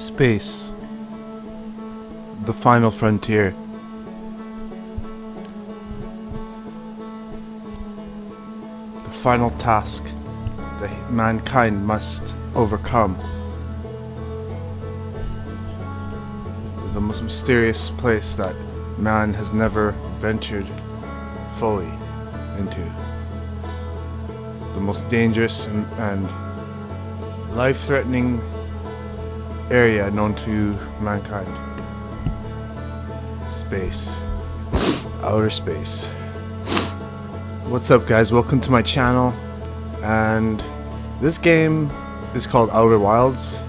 Space. The final frontier. The final task that mankind must overcome. The most mysterious place that man has never ventured fully into. The most dangerous and life-threatening area known to mankind. Space. Outer space. What's up, guys? Welcome to my channel. And this game is called Outerwilds.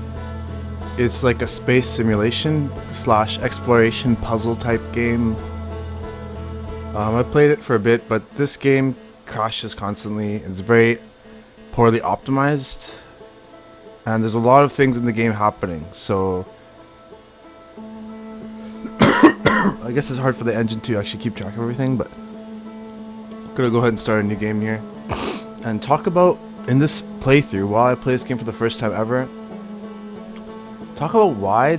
It's like a space simulation / exploration puzzle type game. I played it for a bit, but this game crashes constantly. It's very poorly optimized, and there's a lot of things in the game happening, so I guess it's hard for the engine to actually keep track of everything. But I'm gonna go ahead and start a new game here and talk about, in this playthrough, while I play this game for the first time ever, talk about why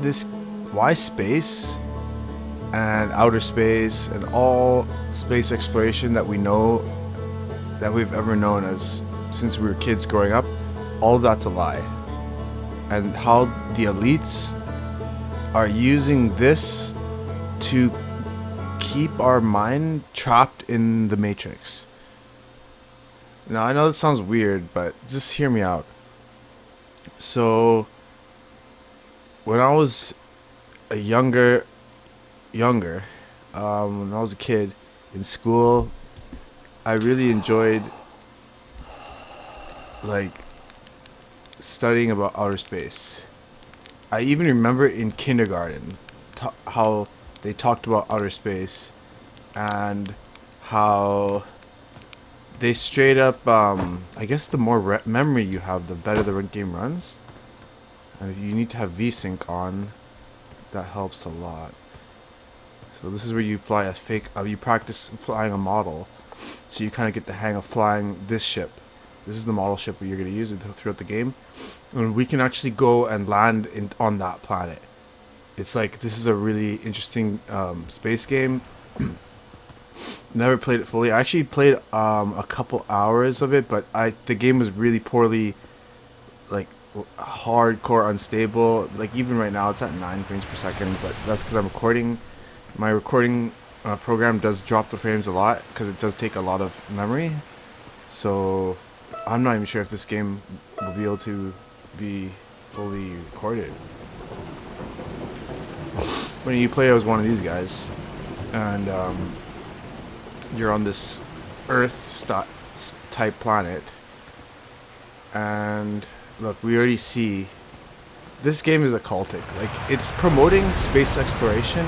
space and outer space and all space exploration that we know, that we've ever known as since we were kids growing up, all of that's a lie. And how the elites are using this to keep our mind trapped in the Matrix. Now, I know this sounds weird, but just hear me out. So, when I was a younger, when I was a kid in school, I really enjoyed studying about outer space. I even remember in kindergarten how they talked about outer space and how they straight up, I guess the more memory you have, the better the game runs. And if you need to have VSync on, that helps a lot. So this is where you fly you practice flying a model, so you kind of get the hang of flying this ship. This is the model ship that you're going to use throughout the game, and we can actually go and land on that planet. It's like, this is a really interesting space game. Never played it fully. I actually played a couple hours of it, but the game was really poorly, hardcore unstable. Like, even right now it's at 9 frames per second, but that's because I'm recording. My recording program does drop the frames a lot because it does take a lot of memory. So I'm not even sure if this game will be able to be fully recorded. When you play as one of these guys, and you're on this Earth type planet, and look, we already see this game is occultic. Like, it's promoting space exploration,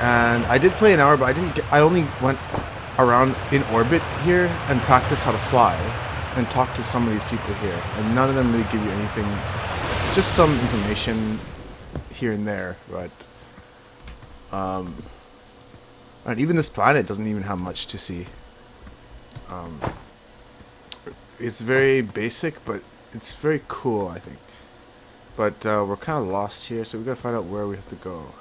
and I did play an hour, but I only went around in orbit here and practice how to fly and talk to some of these people here, and none of them really give you anything, just some information here and there. But and even this planet doesn't even have much to see. It's very basic, but it's very cool, I think. But we're kind of lost here, so we gotta find out where we have to go.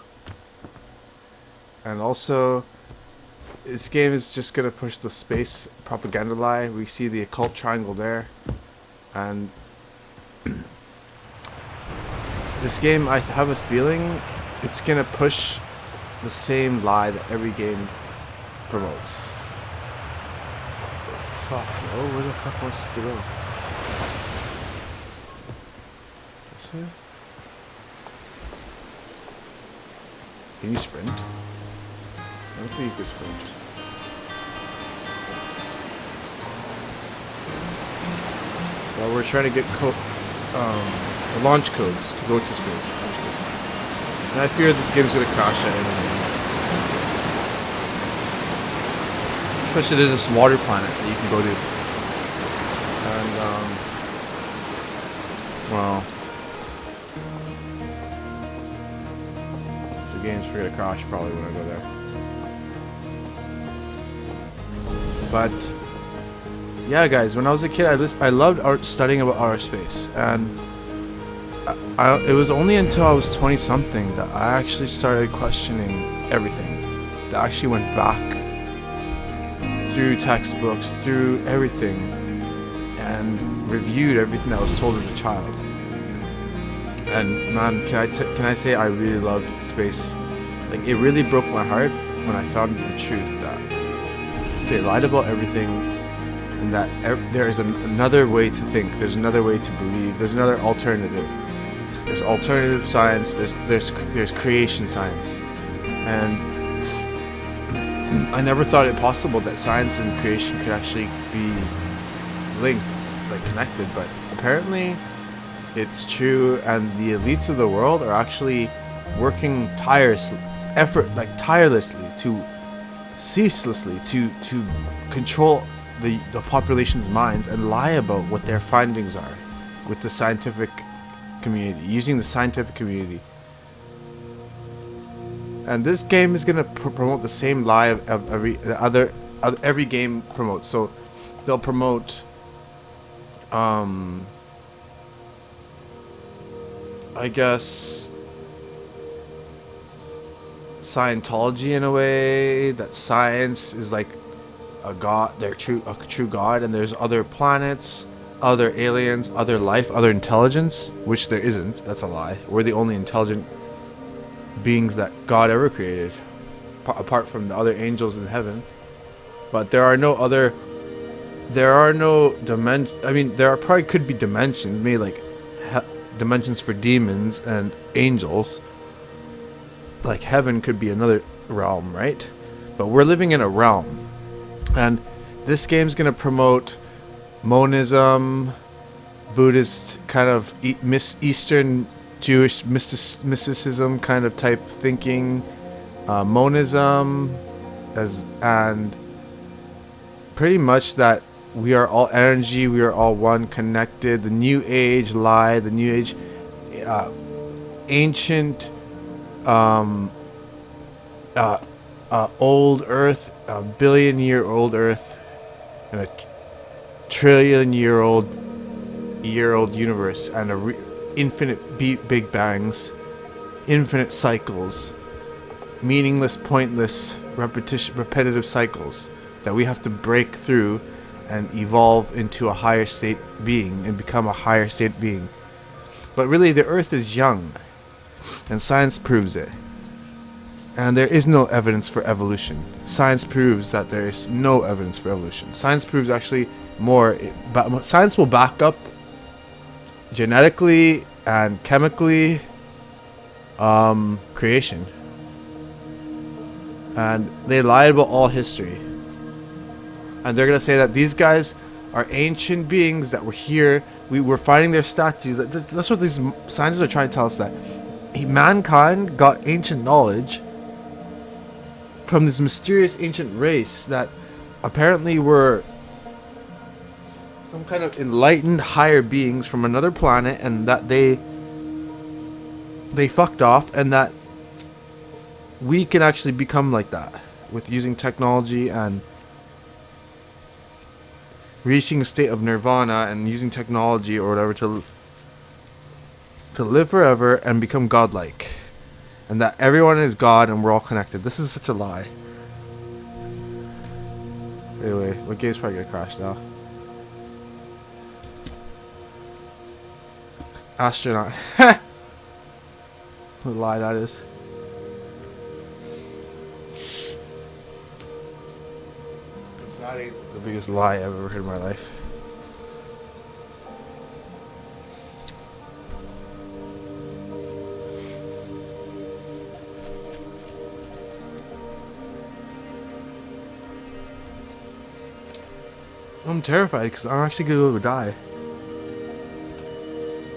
And also, this game is just gonna push the space propaganda lie. We see the occult triangle there, and this game, I have a feeling it's gonna push the same lie that every game promotes. Fuck, yo, where the fuck am I supposed to go? This way? Can you sprint? I don't think you could sprint. Well, we're trying to get the launch codes to go to space. And I fear this game's gonna crash at any moment. Especially there's this water planet that you can go to. And, well, the game's gonna crash probably when I go there. But yeah, guys, when I was a kid, I loved studying about outer space, and it was only until I was 20 something that I actually started questioning everything. That I actually went back through textbooks, through everything, and reviewed everything that I was told as a child. And man, can I say I really loved space? Like, it really broke my heart when I found the truth that they lied about everything, and that there is another way to think. There's another way to believe. There's another alternative. There's alternative science. There's creation science, and I never thought it possible that science and creation could actually be linked, like connected. But apparently, it's true, and the elites of the world are actually working tirelessly to ceaselessly to control the population's minds and lie about what their findings are with the scientific community, using the scientific community. And this game is gonna promote the same lie of every game promotes. So they'll promote I guess Scientology in a way, that science is like a god, a true god, and there's other planets, other aliens, other life, other intelligence, which there isn't. That's a lie. We're the only intelligent beings that God ever created, apart from the other angels in heaven. But there are no dimensions. I mean, there probably could be dimensions, maybe like dimensions for demons and angels. Like heaven could be another realm, right? But we're living in a realm, and this game's gonna promote monism, Buddhist kind of Eastern Jewish mysticism kind of type thinking, monism, and pretty much that we are all energy, we are all one, connected. The New Age lie, the New Age, ancient, old Earth, a billion-year-old Earth, and a trillion-year-old universe, and infinite Big Bangs, infinite cycles, meaningless, pointless, repetitive cycles that we have to break through and evolve into a higher state being and become a higher state being. But really, the Earth is young, and science proves it. And there is no evidence for evolution. Science proves that there is no evidence for evolution. Science proves actually more. Science will back up genetically and chemically creation. And they lied about all history. And they're going to say that these guys are ancient beings that were here. We were finding their statues. That's what these scientists are trying to tell us, that mankind got ancient knowledge from this mysterious ancient race that apparently were some kind of enlightened higher beings from another planet, and that they fucked off, and that we can actually become like that with using technology and reaching a state of nirvana and using technology or whatever to live forever and become godlike. And that everyone is God and we're all connected. This is such a lie. Anyway, my game's probably gonna crash now. Astronaut. What a lie that is. That ain't the biggest lie I've ever heard in my life. I'm terrified because I'm actually gonna go die.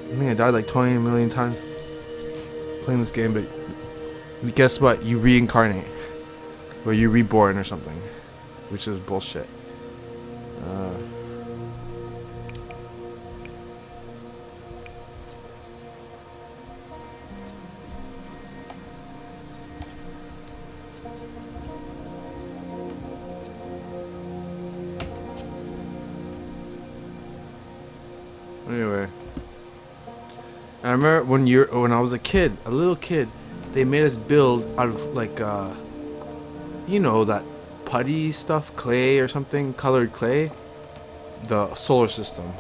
I think I died like 20 million times playing this game, but guess what? You reincarnate. Or you reborn or something. Which is bullshit. Anyway. And I remember when I was a little kid, they made us build out of like you know, that putty stuff, clay or something, colored clay, the solar system.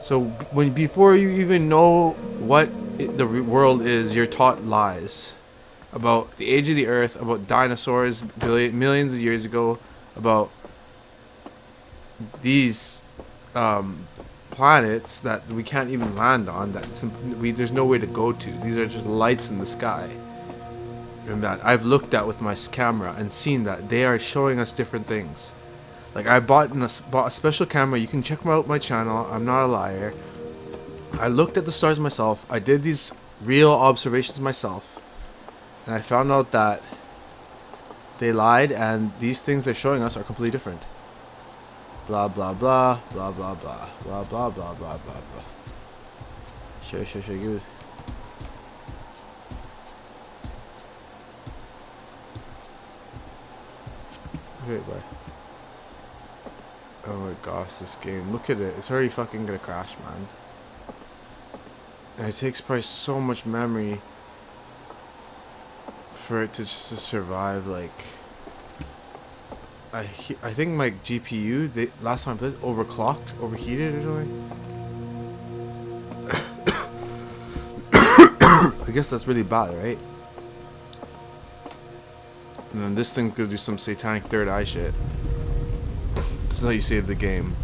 So before you even know what the world is, you're taught lies about the age of the Earth, about dinosaurs millions of years ago, about these planets that we can't even land on. There's no way to go to. These are just lights in the sky, and that I've looked at with my camera and seen that they are showing us different things. Like I bought a special camera. You can check out my channel. I'm not a liar. I looked at the stars myself. I did these real observations myself, and I found out that they lied, and these things they're showing us are completely different. Blah blah blah blah blah blah blah blah blah blah blah blah. Sure, give it. Okay, bye. Oh my gosh, this game. Look at it. It's already fucking gonna crash, man. And it takes probably so much memory for it to just to survive. Like, I think my GPU, last time I played, overheated or something. I guess that's really bad, right? And then this thing could do some satanic third eye shit. This is how you save the game.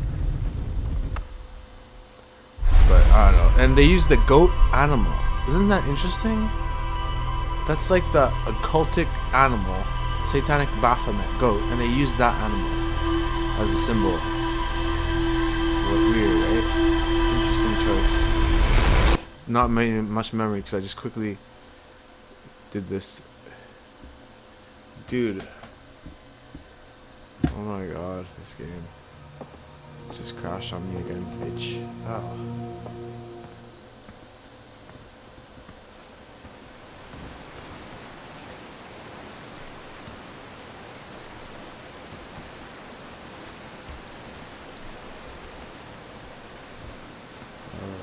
But I don't know. And they use the goat animal. Isn't that interesting? That's like the occultic animal, satanic Baphomet goat, and they use that animal as a symbol. What weird, right? Interesting choice. It's not much memory because I just quickly did this. Dude. Oh my god, this game just crashed on me again, bitch. Ow.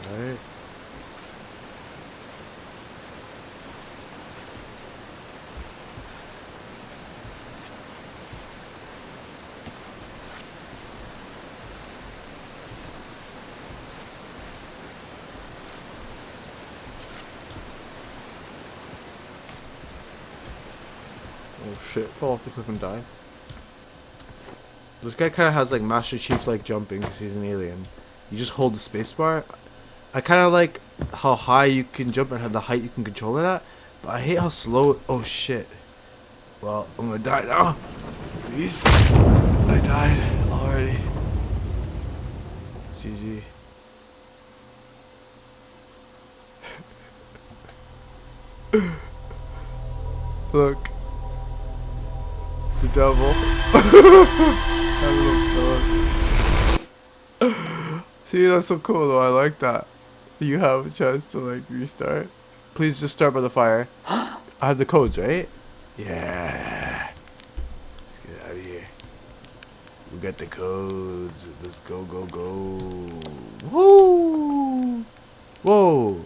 Alright. Oh shit, fall off the cliff and die. This guy kind of has like Master Chief like jumping because he's an alien. You just hold the spacebar. I kind of like how high you can jump and how the height you can control it at. But I hate how slow. Oh shit. Well, I'm gonna die now. Please. I died already. GG. Look. The devil. See, that's so cool though. I like that. You have a chance to like restart. Please just start by the fire. I have the codes, right? Yeah. Let's get out of here. We got the codes. Let's go, go, go. Woo! Whoa.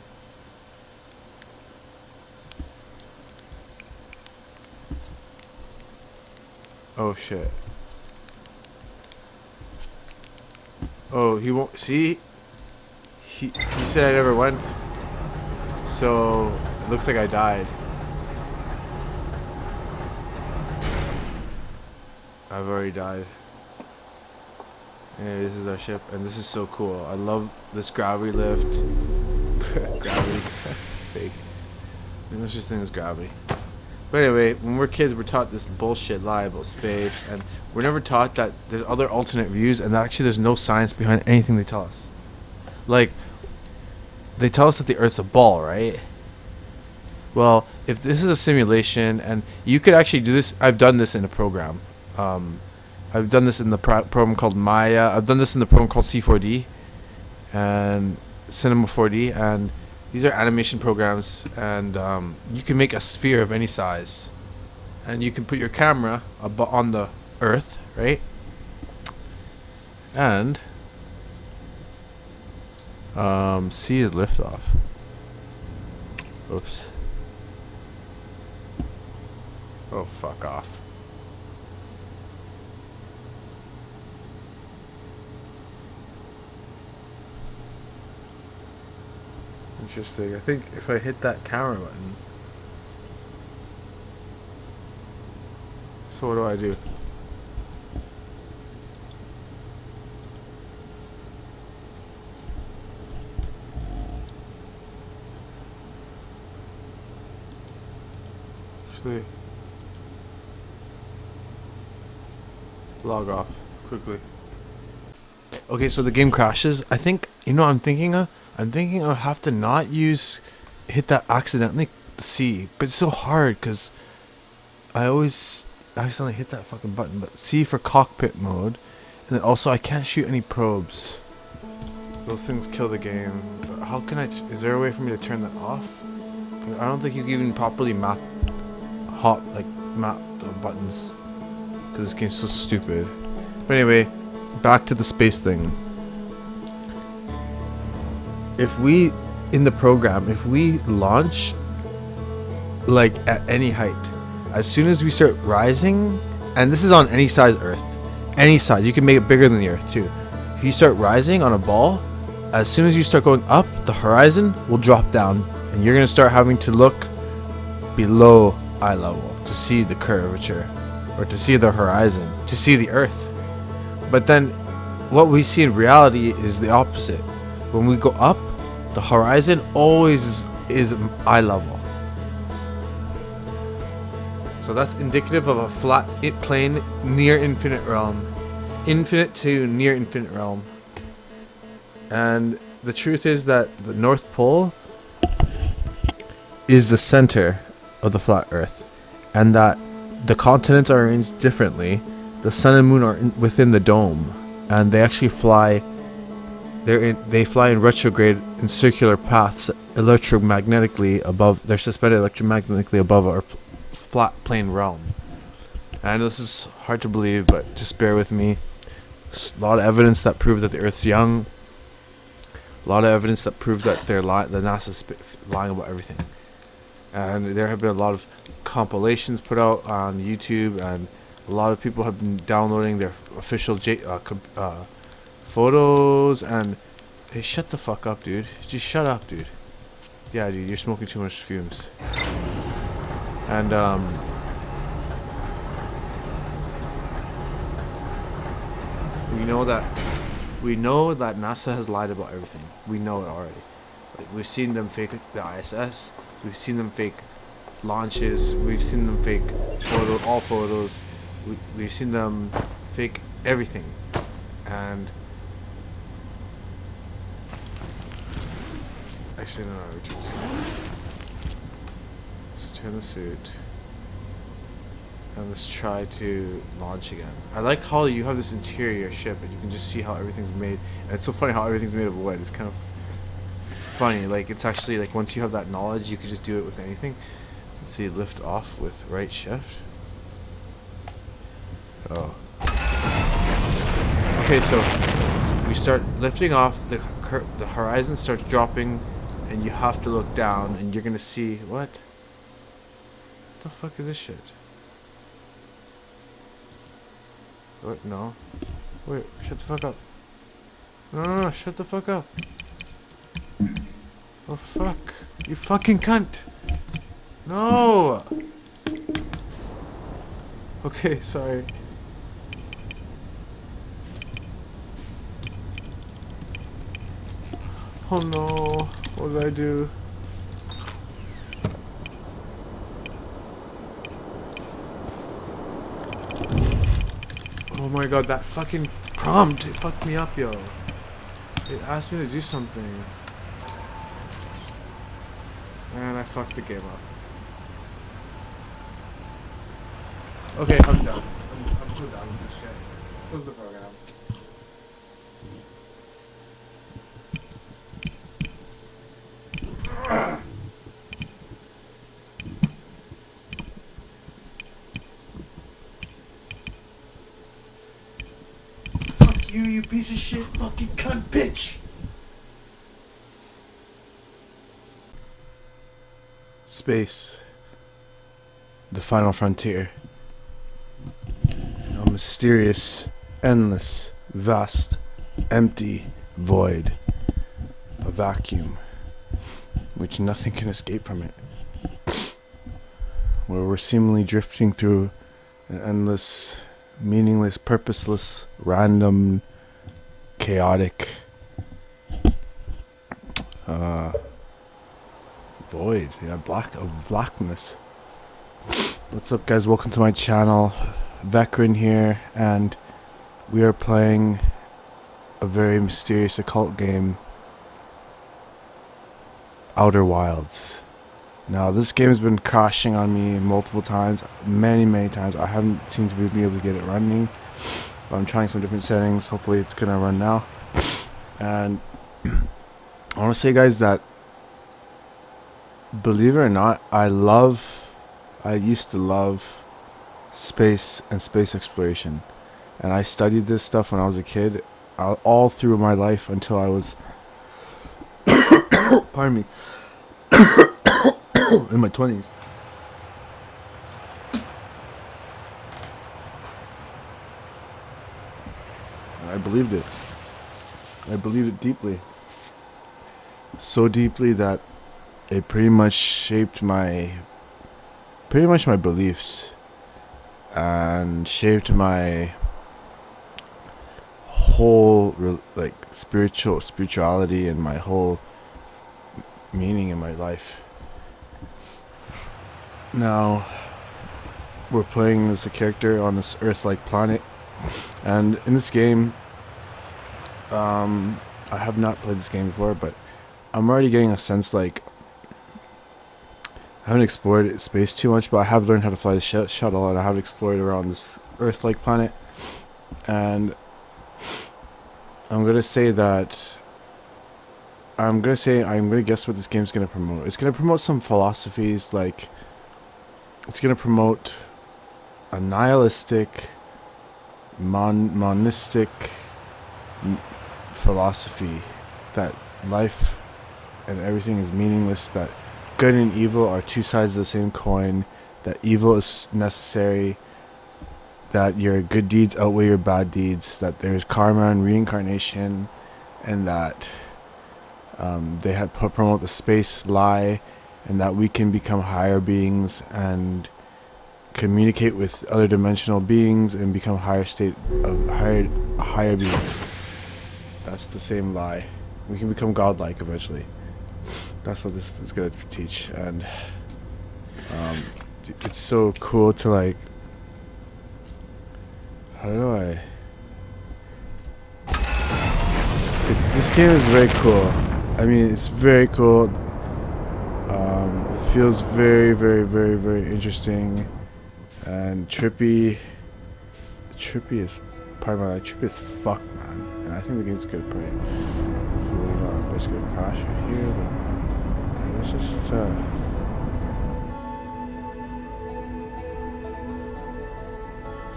Oh shit. Oh, he won't see. He said I never went. So it looks like I died. I've already died. And this is our ship, and this is so cool. I love this gravity lift. Gravity. Fake. The most thing is gravity. But anyway, when we're kids, we're taught this bullshit lie about space, and we're never taught that there's other alternate views, and that actually there's no science behind anything they tell us. Like, they tell us that the Earth's a ball, right? Well, if this is a simulation, and you could actually do this, I've done this in a program. I've done this in the program called Maya. I've done this in the program called C4D and Cinema 4D, and these are animation programs, and you can make a sphere of any size, and you can put your camera on the Earth, right? And C is liftoff. Oops. Oh, fuck off. Interesting. I think if I hit that camera button... So what do I do? Actually... Log off. Quickly. Okay, so the game crashes. I think... You know what I'm thinking of? I'm thinking I'll have to not hit that accidentally C, but it's so hard because I always accidentally hit that fucking button. But C for cockpit mode, and then also I can't shoot any probes. Those things kill the game. But how can I? Is there a way for me to turn that off? I don't think you can even properly map the buttons because this game's so stupid. But anyway, back to the space thing. If we, in the program, if we launch, like, at any height, as soon as we start rising, and this is on any size Earth, any size, you can make it bigger than the Earth, too. If you start rising on a ball, as soon as you start going up, the horizon will drop down, and you're going to start having to look below eye level to see the curvature, or to see the horizon, to see the Earth. But then, what we see in reality is the opposite. When we go up, the horizon always is eye level. So that's indicative of a flat plane near infinite realm. Infinite to near infinite realm. And the truth is that the North Pole is the center of the flat Earth. And that the continents are arranged differently. The sun and moon are within the dome. And they actually fly... They fly in retrograde in circular paths electromagnetically above. They're suspended electromagnetically above our flat plane realm. I know this is hard to believe, but just bear with me. There's a lot of evidence that proves that the Earth's young. A lot of evidence that proves that the NASA's lying about everything. And there have been a lot of compilations put out on YouTube, and a lot of people have been downloading their official photos. And hey, shut the fuck up, dude. Just shut up, dude. Yeah, dude, you're smoking too much fumes. And we know that NASA has lied about everything. We know it already. Like, we've seen them fake the ISS. We've seen them fake launches. We've seen them fake all photos. We've seen them fake everything. And actually, no, return the suit. Let's return the suit. And let's try to launch again. I like how you have this interior ship and you can just see how everything's made. And it's so funny how everything's made of wood. It's kind of funny. Like, it's actually, like, once you have that knowledge, you can just do it with anything. Let's see, lift off with right shift. Oh. Okay, so we start lifting off, the horizon starts dropping, and you have to look down, and you're gonna see, what the fuck is this shit? What? No. Wait, shut the fuck up. No, shut the fuck up. Oh fuck. You fucking cunt. No! Okay, sorry. Oh no, what did I do? Oh my god, that fucking prompt, it fucked me up, yo. It asked me to do something. And I fucked the game up. Okay, I'm done. I'm so done with this shit. Close the program. Fuck you, you piece of shit, fucking cunt bitch! Space, the final frontier. A mysterious, endless, vast, empty void. A vacuum, which nothing can escape from it. Where we're seemingly drifting through an endless, meaningless, purposeless, random, chaotic void. Yeah, blackness. What's up, guys? Welcome to my channel. Veteran here, and we are playing a very mysterious occult game, Outerwilds. Now, this game has been crashing on me multiple times, many times. I haven't seemed to be able to get it running, but I'm trying some different settings. Hopefully it's gonna run now. And I want to say, guys, that believe it or not, I used to love space and space exploration, and I studied this stuff when I was a kid, all through my life until I was pardon me, in my 20s. I believed it. I believed it deeply. So deeply that it pretty much shaped my beliefs and shaped my whole spirituality and my whole meaning in my life. Now we're playing as a character on this Earth-like planet, and in this game, I have not played this game before, but I'm already getting a sense, like, I haven't explored space too much, but I have learned how to fly the shuttle, and I have explored around this Earth-like planet. And I'm gonna guess what this game's gonna promote. It's gonna promote some philosophies, like it's gonna promote a nihilistic, monistic philosophy that life and everything is meaningless, that good and evil are two sides of the same coin, that evil is necessary, that your good deeds outweigh your bad deeds, that there's karma and reincarnation, and that they have promote the space lie, and that we can become higher beings and communicate with other dimensional beings and become higher beings. That's the same lie. We can become godlike eventually. That's what this is gonna teach, and it's so cool to, like, this game is very cool. I mean, it's very cool. It feels very interesting and trippy. Trippy as fuck, man. And I think the game's gonna play. Hopefully not, but it's gonna crash right here. But it's just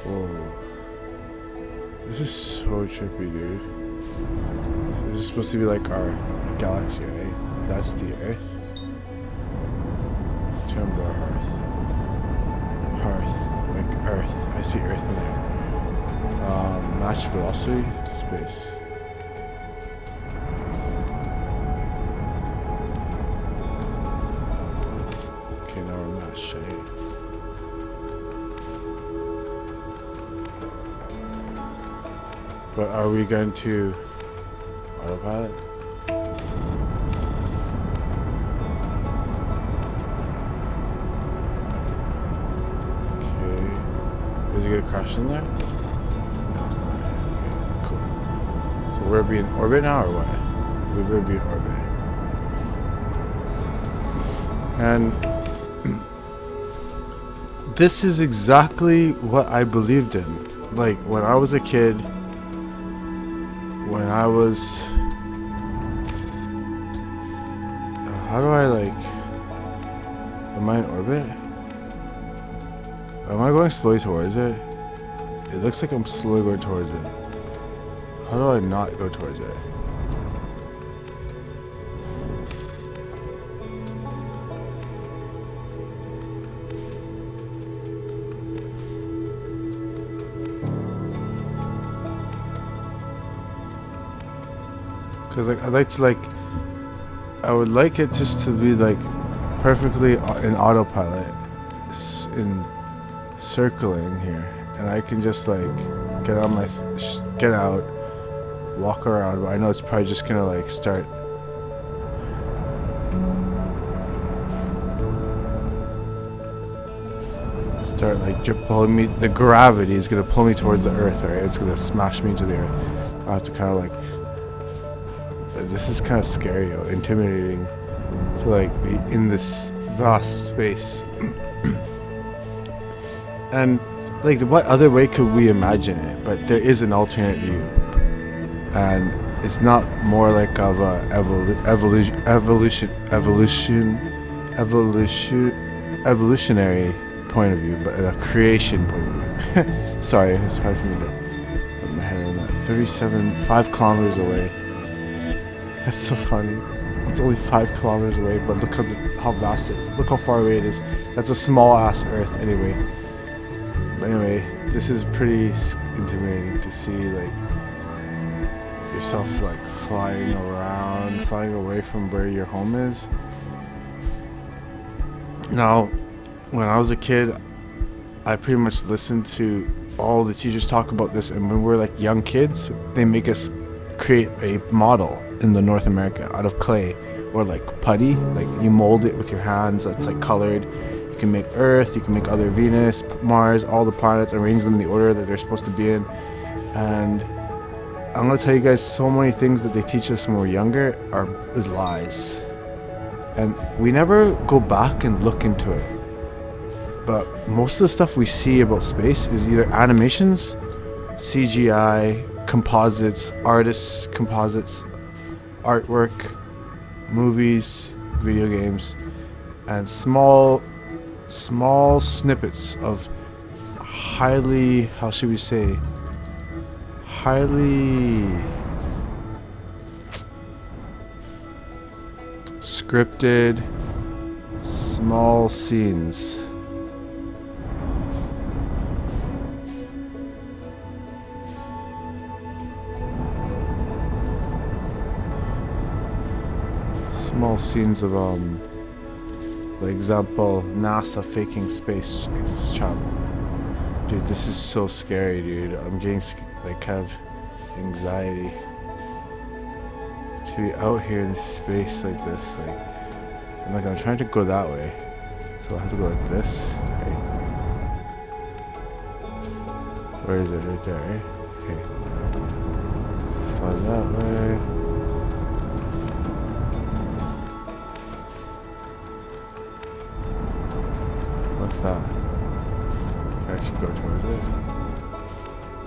whoa. This is so trippy, dude. So this is supposed to be like our galaxy, right? That's the Earth. Term bar Earth. Like Earth. I see Earth in there. Match velocity, space. Okay, now we're matched, right? But are we going to autopilot? Okay. Is it gonna crash in there? No, it's not. Okay, cool. So we're be in orbit now, or what? We better be in orbit. And this is exactly what I believed in. Like, when I was a kid, when I was... how do I, like... am I in orbit? Am I going slowly towards it? It looks like I'm slowly going towards it. How do I not go towards it? Because like I would like it just to be like perfectly in autopilot, in circling here, and I can just like get on my get out, walk around. But I know it's probably just gonna like start. Like pulling me. The gravity is gonna pull me towards the earth, right? It's gonna smash me into the earth. I have to kind of like. This is kind of scary, intimidating, to like be in this vast space. And like, what other way could we imagine it? But there is an alternate view, and it's not more like of a evolutionary point of view, but a creation point of view. Sorry, it's hard for me to put my head around that. 5 kilometers away. That's so funny. It's only 5 kilometers away, but look how vast it. Look how far away it is. That's a small ass Earth, anyway. But anyway, this is pretty intimidating to see, like, yourself like flying around, flying away from where your home is. Now, when I was a kid, I pretty much listened to all the teachers talk about this, and when we're like young kids, they make us create a model in the North America out of clay or like putty. Like, you mold it with your hands. That's like colored. You can make Earth, you can make other Venus, Mars, all the planets, arrange them in the order that they're supposed to be in. And I'm gonna tell you guys, so many things that they teach us when we're younger is lies, and we never go back and look into it. But most of the stuff we see about space is either animations, CGI, composites, artists, composites, artwork, movies, video games, and small snippets of highly, how should we say, highly scripted small scenes. Small scenes of for example, NASA faking space travel. Dude, this is so scary, dude. I'm getting like kind of anxiety to be out here in space like this. Like, I'm trying to go that way, so I have to go like this. Okay. Where is it? Right there, right? Okay. Slide that way. What's that? Actually go towards it.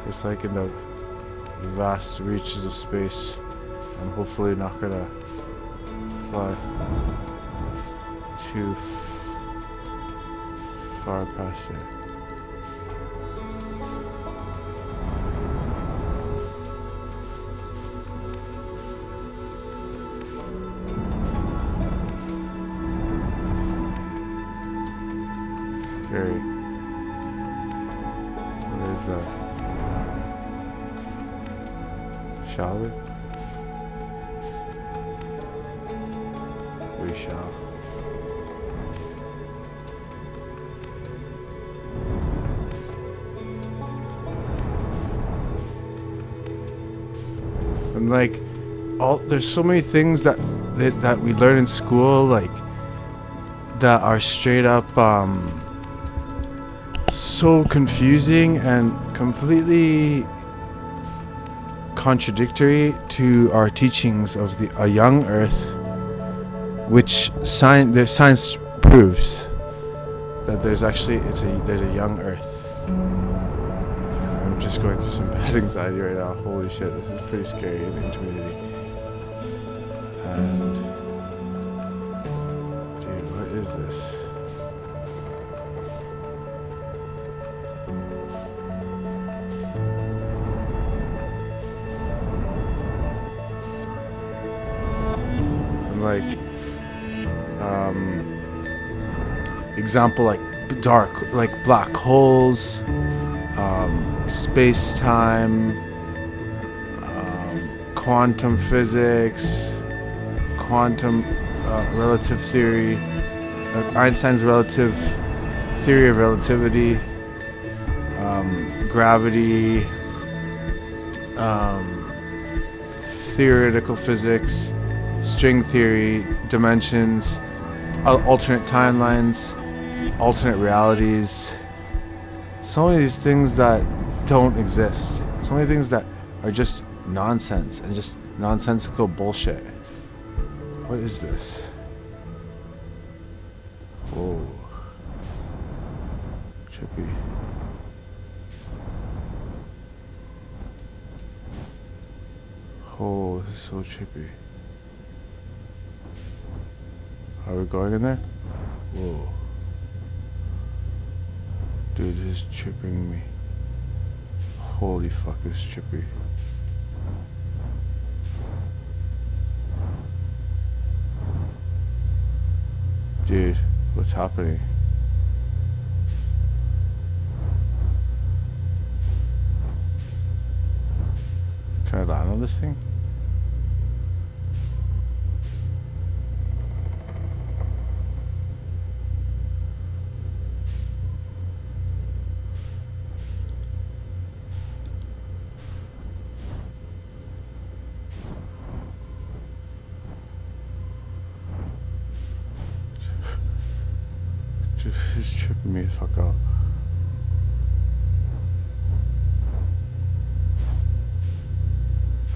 It's like in the vast reaches of space. I'm hopefully not gonna fly too far past it. Scary. What is that? Shall we? We shall. And like, there's so many things that we learn in school, like, that are straight up so confusing and completely contradictory to our teachings of a young Earth, which science proves that there's actually there's a young Earth. And I'm just going through some bad anxiety right now. Holy shit, this is pretty scary and intimidating. And dude, what is this? Like, example, like dark, like black holes, quantum physics, quantum relative theory, Einstein's relative theory of relativity, gravity, theoretical physics, string theory, dimensions, alternate timelines, alternate realities. So many of these things that don't exist. So many things that are just nonsense and just nonsensical bullshit. What is this? Whoa. Trippy. Oh, this is so trippy. Are we going in there? Whoa. Dude, this is tripping me. Holy fuck, this is trippy. Dude, what's happening? Can I land on this thing? This is tripping me the fuck out.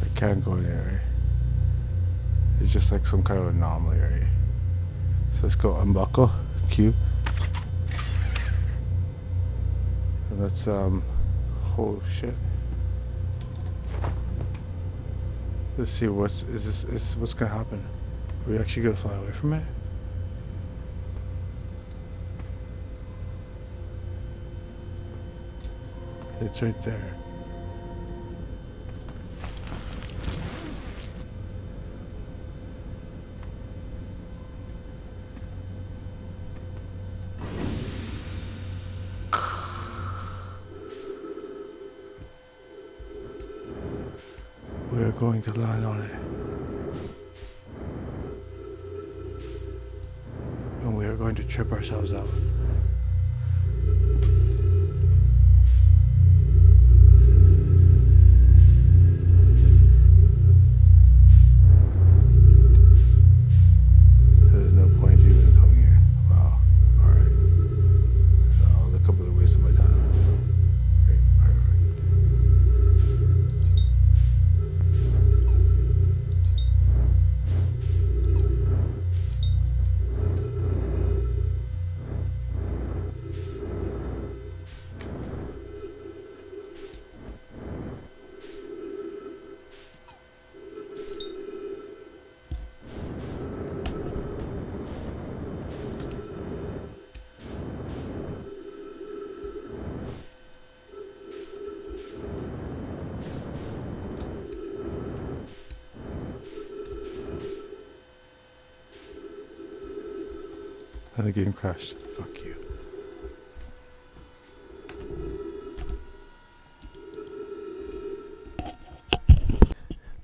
I can't go in there, right? It's just like some kind of anomaly, right? So let's go unbuckle, Q. And let's, oh shit. Let's see what's gonna happen. Are we actually gonna fly away from it? It's right there. We are going to land on it. And we are going to trip ourselves out. And the game crashed. Fuck you.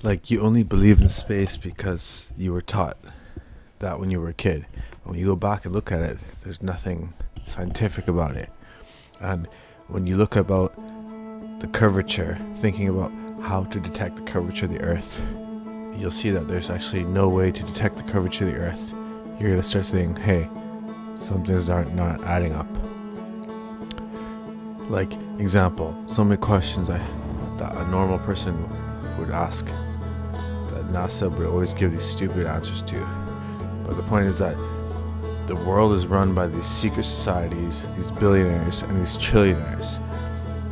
Like, you only believe in space because you were taught that when you were a kid. And when you go back and look at it, there's nothing scientific about it. And when you look about the curvature, thinking about how to detect the curvature of the Earth, you'll see that there's actually no way to detect the curvature of the Earth. You're going to start thinking, hey, something's not adding up. Like, example, so many questions that a normal person would ask that NASA would always give these stupid answers to. But the point is that the world is run by these secret societies, these billionaires and these trillionaires.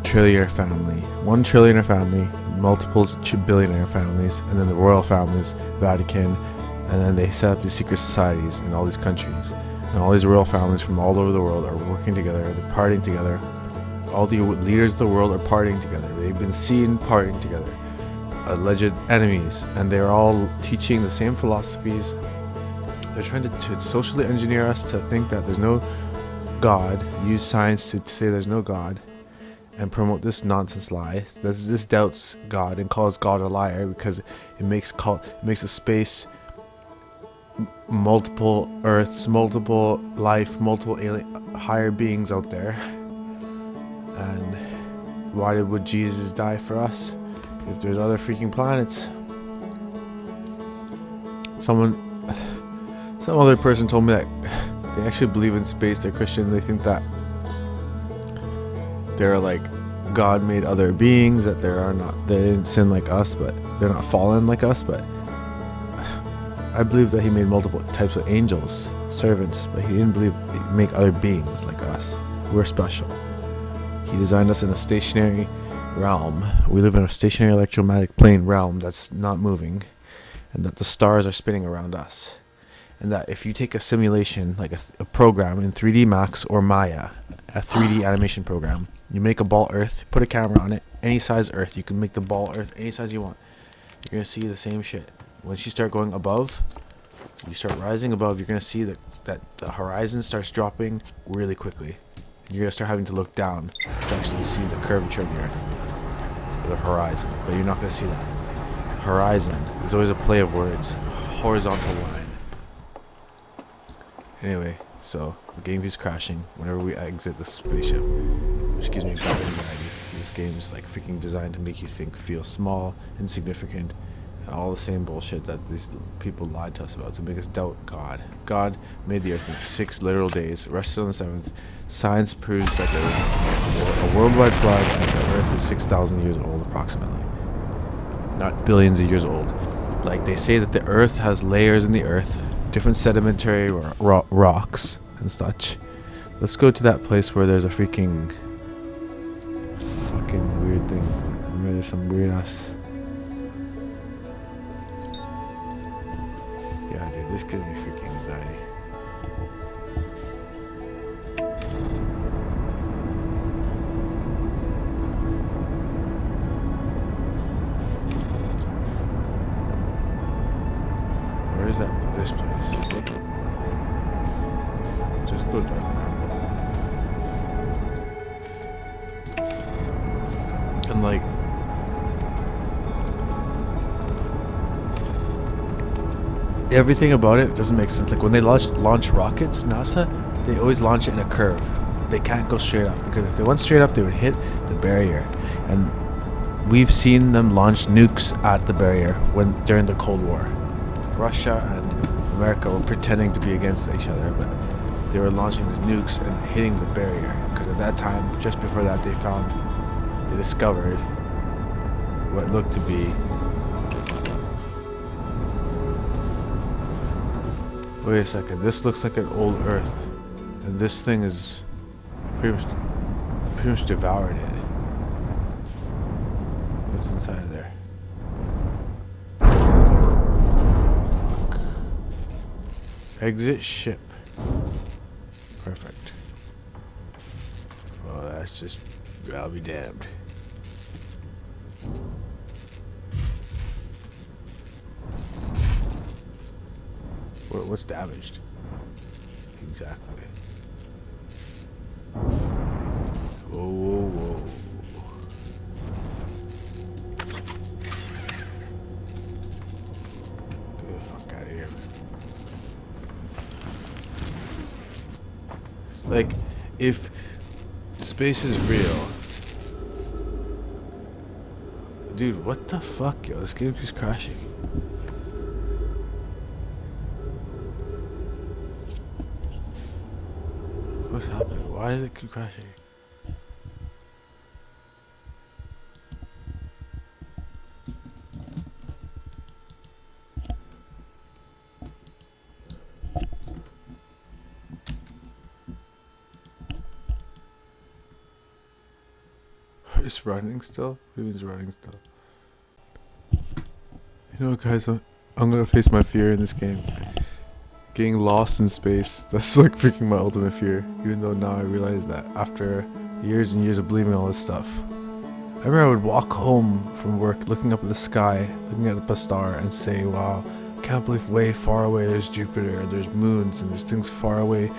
Trillionaire family, one trillionaire family, multiple billionaire families, and then the royal families, Vatican, and then they set up these secret societies in all these countries. And all these royal families from all over the world are working together, they're partying together. All the leaders of the world are partying together. They've been seen partying together. Alleged enemies, and they're all teaching the same philosophies. They're trying to socially engineer us to think that there's no God, use science to say there's no God, and promote this nonsense lie. This doubts God and calls God a liar because it makes a space, multiple Earths, multiple life, multiple alien higher beings out there. And why would Jesus die for us if there's other freaking planets? Some other person told me that they actually believe in space. They're Christian. They think that they're like God made other beings, that they didn't sin like us, but they're not fallen like us. But I believe that he made multiple types of angels, servants, but he didn't make other beings like us. We're special. He designed us in a stationary realm. We live in a stationary electromagnetic plane realm that's not moving, and that the stars are spinning around us. And that if you take a simulation, like a program in 3D Max or Maya, a 3D animation program, you make a ball Earth, put a camera on it, any size Earth, you can make the ball Earth any size you want. You're going to see the same shit. Once you start going above, you start rising above, you're going to see that the horizon starts dropping really quickly. You're going to start having to look down to actually see the curvature of the Earth, or the horizon, but you're not going to see that. Horizon is always a play of words. Horizontal line. Anyway, so the game keeps crashing whenever we exit the spaceship, which gives me bad anxiety. This game is like freaking designed to make you feel small, insignificant, and all the same bullshit that these people lied to us about to make us doubt God. God made the Earth in 6 literal days, rested on the 7th. Science proves that there was a worldwide flood and the Earth is 6,000 years old approximately, not billions of years old. Like they say that the Earth has layers in the Earth, different sedimentary rocks and such. Let's go to that place where there's a fucking weird thing. Where there's some weird ass. Yeah, dude, this gives me freaking anxiety. Where is this place? Just go drive around. And like, everything about it doesn't make sense. Like when they launch rockets, NASA, they always launch it in a curve. They can't go straight up, because if they went straight up, they would hit the barrier. And we've seen them launch nukes at the barrier during the Cold War. Russia and America were pretending to be against each other, but they were launching these nukes and hitting the barrier, because at that time, just before that, they discovered what looked to be, wait a second, this looks like an old Earth, and this thing is pretty much devoured it. What's inside of there? Exit ship. Perfect. Well, that's just, I'll be damned. What's damaged? Exactly. Whoa, whoa, whoa. Get the fuck out of here. Like, if space is real, dude, what the fuck, yo? This game keeps crashing. What's happening? Why does it keep crashing? It's running still? It is running still. You know what, guys? I'm gonna face my fear in this game. Getting lost in space. That's like freaking my ultimate fear. Even though now I realize that after years and years of believing all this stuff. I remember I would walk home from work looking up at the sky, looking at a star, and say, wow, I can't believe way far away there's Jupiter, and there's moons, and there's things far away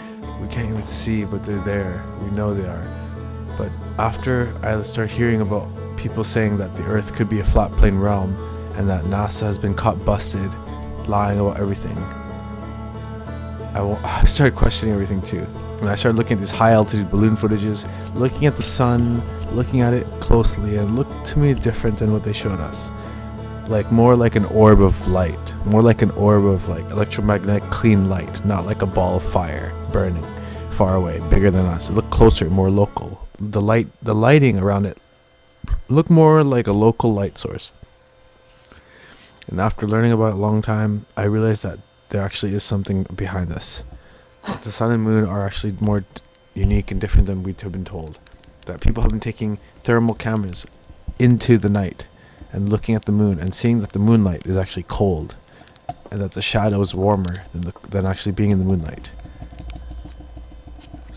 we can't even see, but they're there. We know they are. But after I started hearing about people saying that the Earth could be a flat plane realm, and that NASA has been caught busted lying about everything, I started questioning everything too. And I started looking at these high altitude balloon footages, looking at the sun, looking at it closely, and it looked to me different than what they showed us. Like more like an orb of light, more like an orb of like electromagnetic clean light, not like a ball of fire burning far away, bigger than us. It looked closer, more local. The lighting around it looked more like a local light source. And after learning about it a long time, I realized that there actually is something behind this. That the sun and moon are actually more unique and different than we'd have been told. That people have been taking thermal cameras into the night and looking at the moon and seeing that the moonlight is actually cold, and that the shadow is warmer than actually being in the moonlight.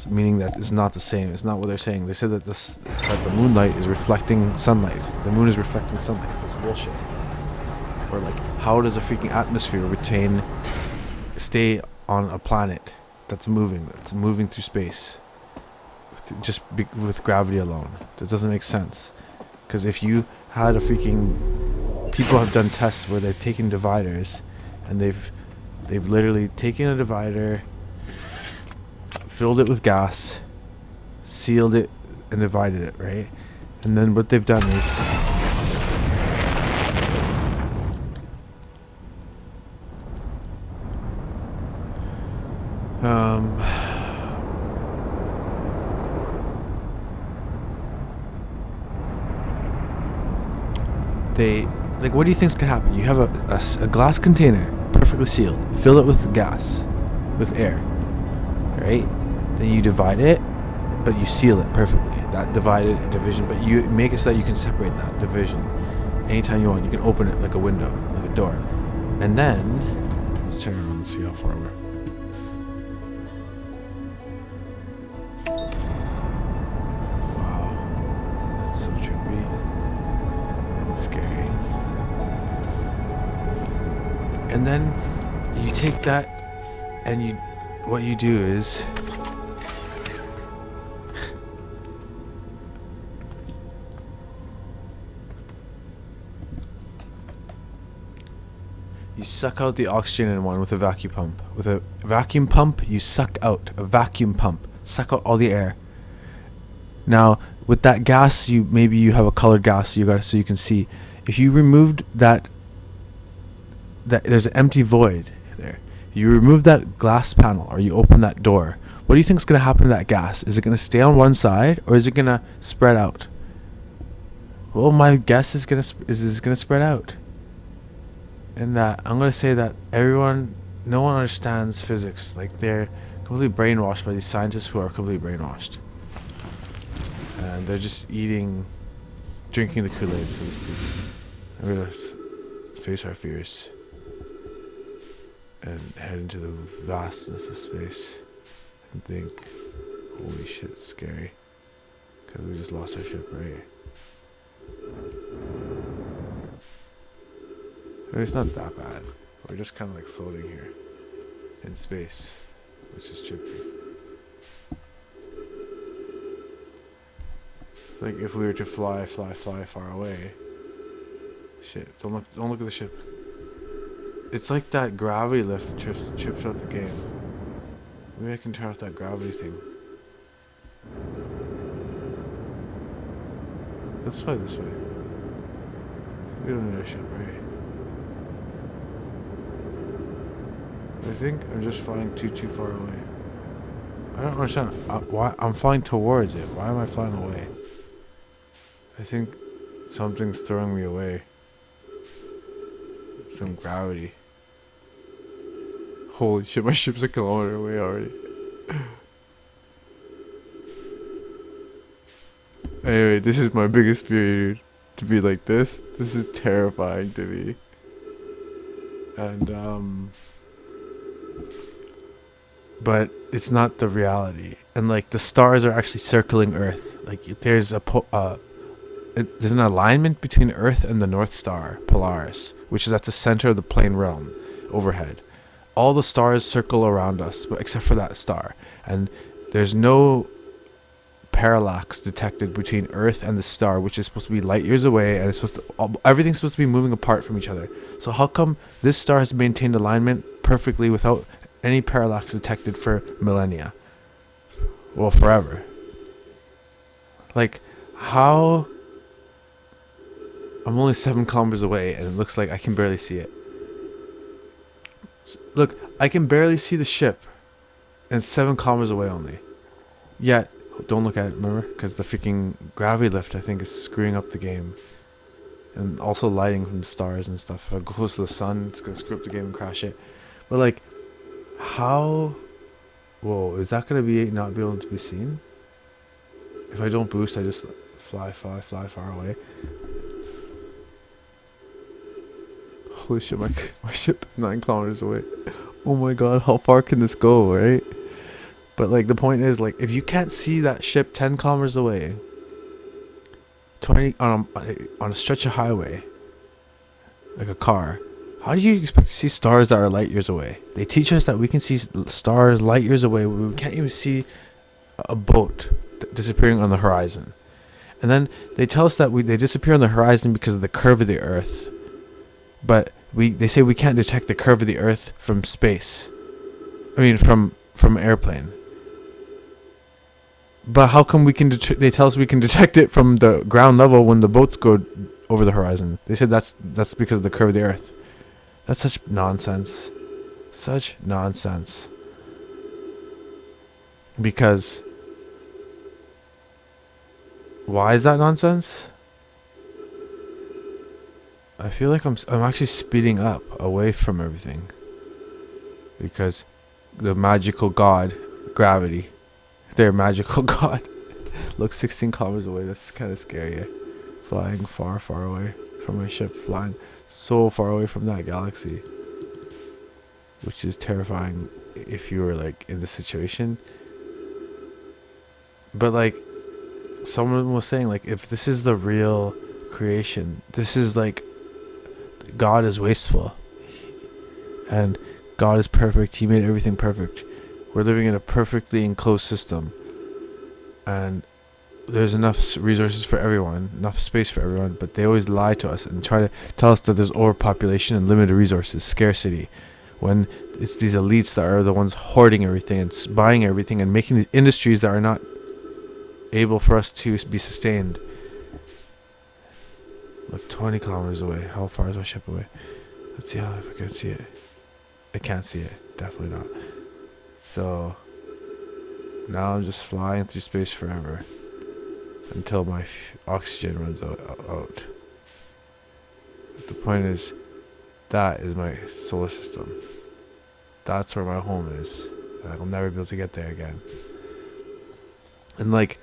Meaning that it's not the same. It's not what they're saying. They said that that the moonlight is reflecting sunlight. The moon is reflecting sunlight. That's bullshit. Or like, how does a freaking atmosphere stay on a planet that's moving through space, with gravity alone? That doesn't make sense. Because if you had people have done tests where they've taken dividers, and they've literally taken a divider, filled it with gas, sealed it, and divided it, right? And then what they've done is what do you think's gonna happen? You have a glass container, perfectly sealed, fill it with gas, with air, right? Then you divide it, but you seal it perfectly. That division, but you make it so that you can separate that division anytime you want. You can open it like a window, like a door. And then, let's turn around and see how far we're. Wow, that's so trippy. That's scary. And then you take that, and what you do is you suck out the oxygen in one with a vacuum pump. With a vacuum pump, you suck out a vacuum pump, suck out all the air. Now, with that gas, maybe you have a colored gas, so you can see. If you removed that there's an empty void there. You remove that glass panel, or you open that door. What do you think is going to happen to that gas? Is it going to stay on one side, or is it going to spread out? Well, my guess is it's going to spread out. And that I'm going to say that no one understands physics. Like, they're completely brainwashed by these scientists who are completely brainwashed. And they're just drinking the Kool-Aid, so to speak. We're going to face our fears and head into the vastness of space and think, holy shit, it's scary. Because we just lost our ship, right? I mean, it's not that bad. We're just kind of like floating here in space, which is trippy. Like, if we were to fly far away. Shit, don't look at the ship. It's like that gravity lift trips out the game. Maybe I can turn off that gravity thing. Let's fly this way. We don't need a ship, right? I think I'm just flying too far away. I don't understand why I'm flying towards it. Why am I flying away? I think something's throwing me away. Some gravity. Holy shit, my ship's a kilometer away already. Anyway, this is my biggest fear, dude. To be like this. This is terrifying to me. And, but it's not the reality. And, like, the stars are actually circling Earth. Like, there's there's an alignment between Earth and the North Star, Polaris, which is at the center of the plane realm overhead. All the stars circle around us, but except for that star. And there's no parallax detected between Earth and the star, which is supposed to be light years away, and it's supposed to everything's supposed to be moving apart from each other. So how come this star has maintained alignment perfectly without any parallax detected for millennia? Well, forever. Like, how? I'm only 7 kilometers away, and it looks like I can barely see it. Look, I can barely see the ship, and 7 kilometers away only. Yet, don't look at it, remember? Because the freaking gravity lift, I think, is screwing up the game. And also lighting from the stars and stuff. If I go close to the sun, it's going to screw up the game and crash it. But, like, how... Whoa, is that going to be not be able to be seen? If I don't boost, I just fly far away. Holy shit, my ship is 9 kilometers away. Oh my god, how far can this go, right? But like the point is, like, if you can't see that ship 10 kilometers away, 20 on a stretch of highway, like a car, how do you expect to see stars that are light years away? They teach us that we can see stars light years away, but we can't even see a boat disappearing on the horizon. And then they tell us that they disappear on the horizon because of the curve of the Earth. But they say we can't detect the curve of the Earth from space. I mean, from an airplane. But how come we can? They tell us we can detect it from the ground level when the boats go over the horizon. They said that's because of the curve of the Earth. That's such nonsense. Such nonsense. Because why is that nonsense? I feel like I'm actually speeding up away from everything. Because the magical god, gravity, their magical god, looks 16 kilometers away. That's kind of scary. Flying far away from my ship, flying so far away from that galaxy, which is terrifying if you were like in this situation. But like, someone was saying, like, if this is the real creation, this is like, God is wasteful and God is perfect. He made everything perfect. We're living in a perfectly enclosed system, and there's enough resources for everyone, enough space for everyone, but they always lie to us and try to tell us that there's overpopulation and limited resources, scarcity, when it's these elites that are the ones hoarding everything and buying everything and making these industries that are not able for us to be sustained. Look, 20 kilometers away. How far is my ship away? Let's see if I can see it. I can't see it. Definitely not. So now I'm just flying through space forever until my oxygen runs out. But the point is, that is my solar system. That's where my home is. And I'll never be able to get there again. And like,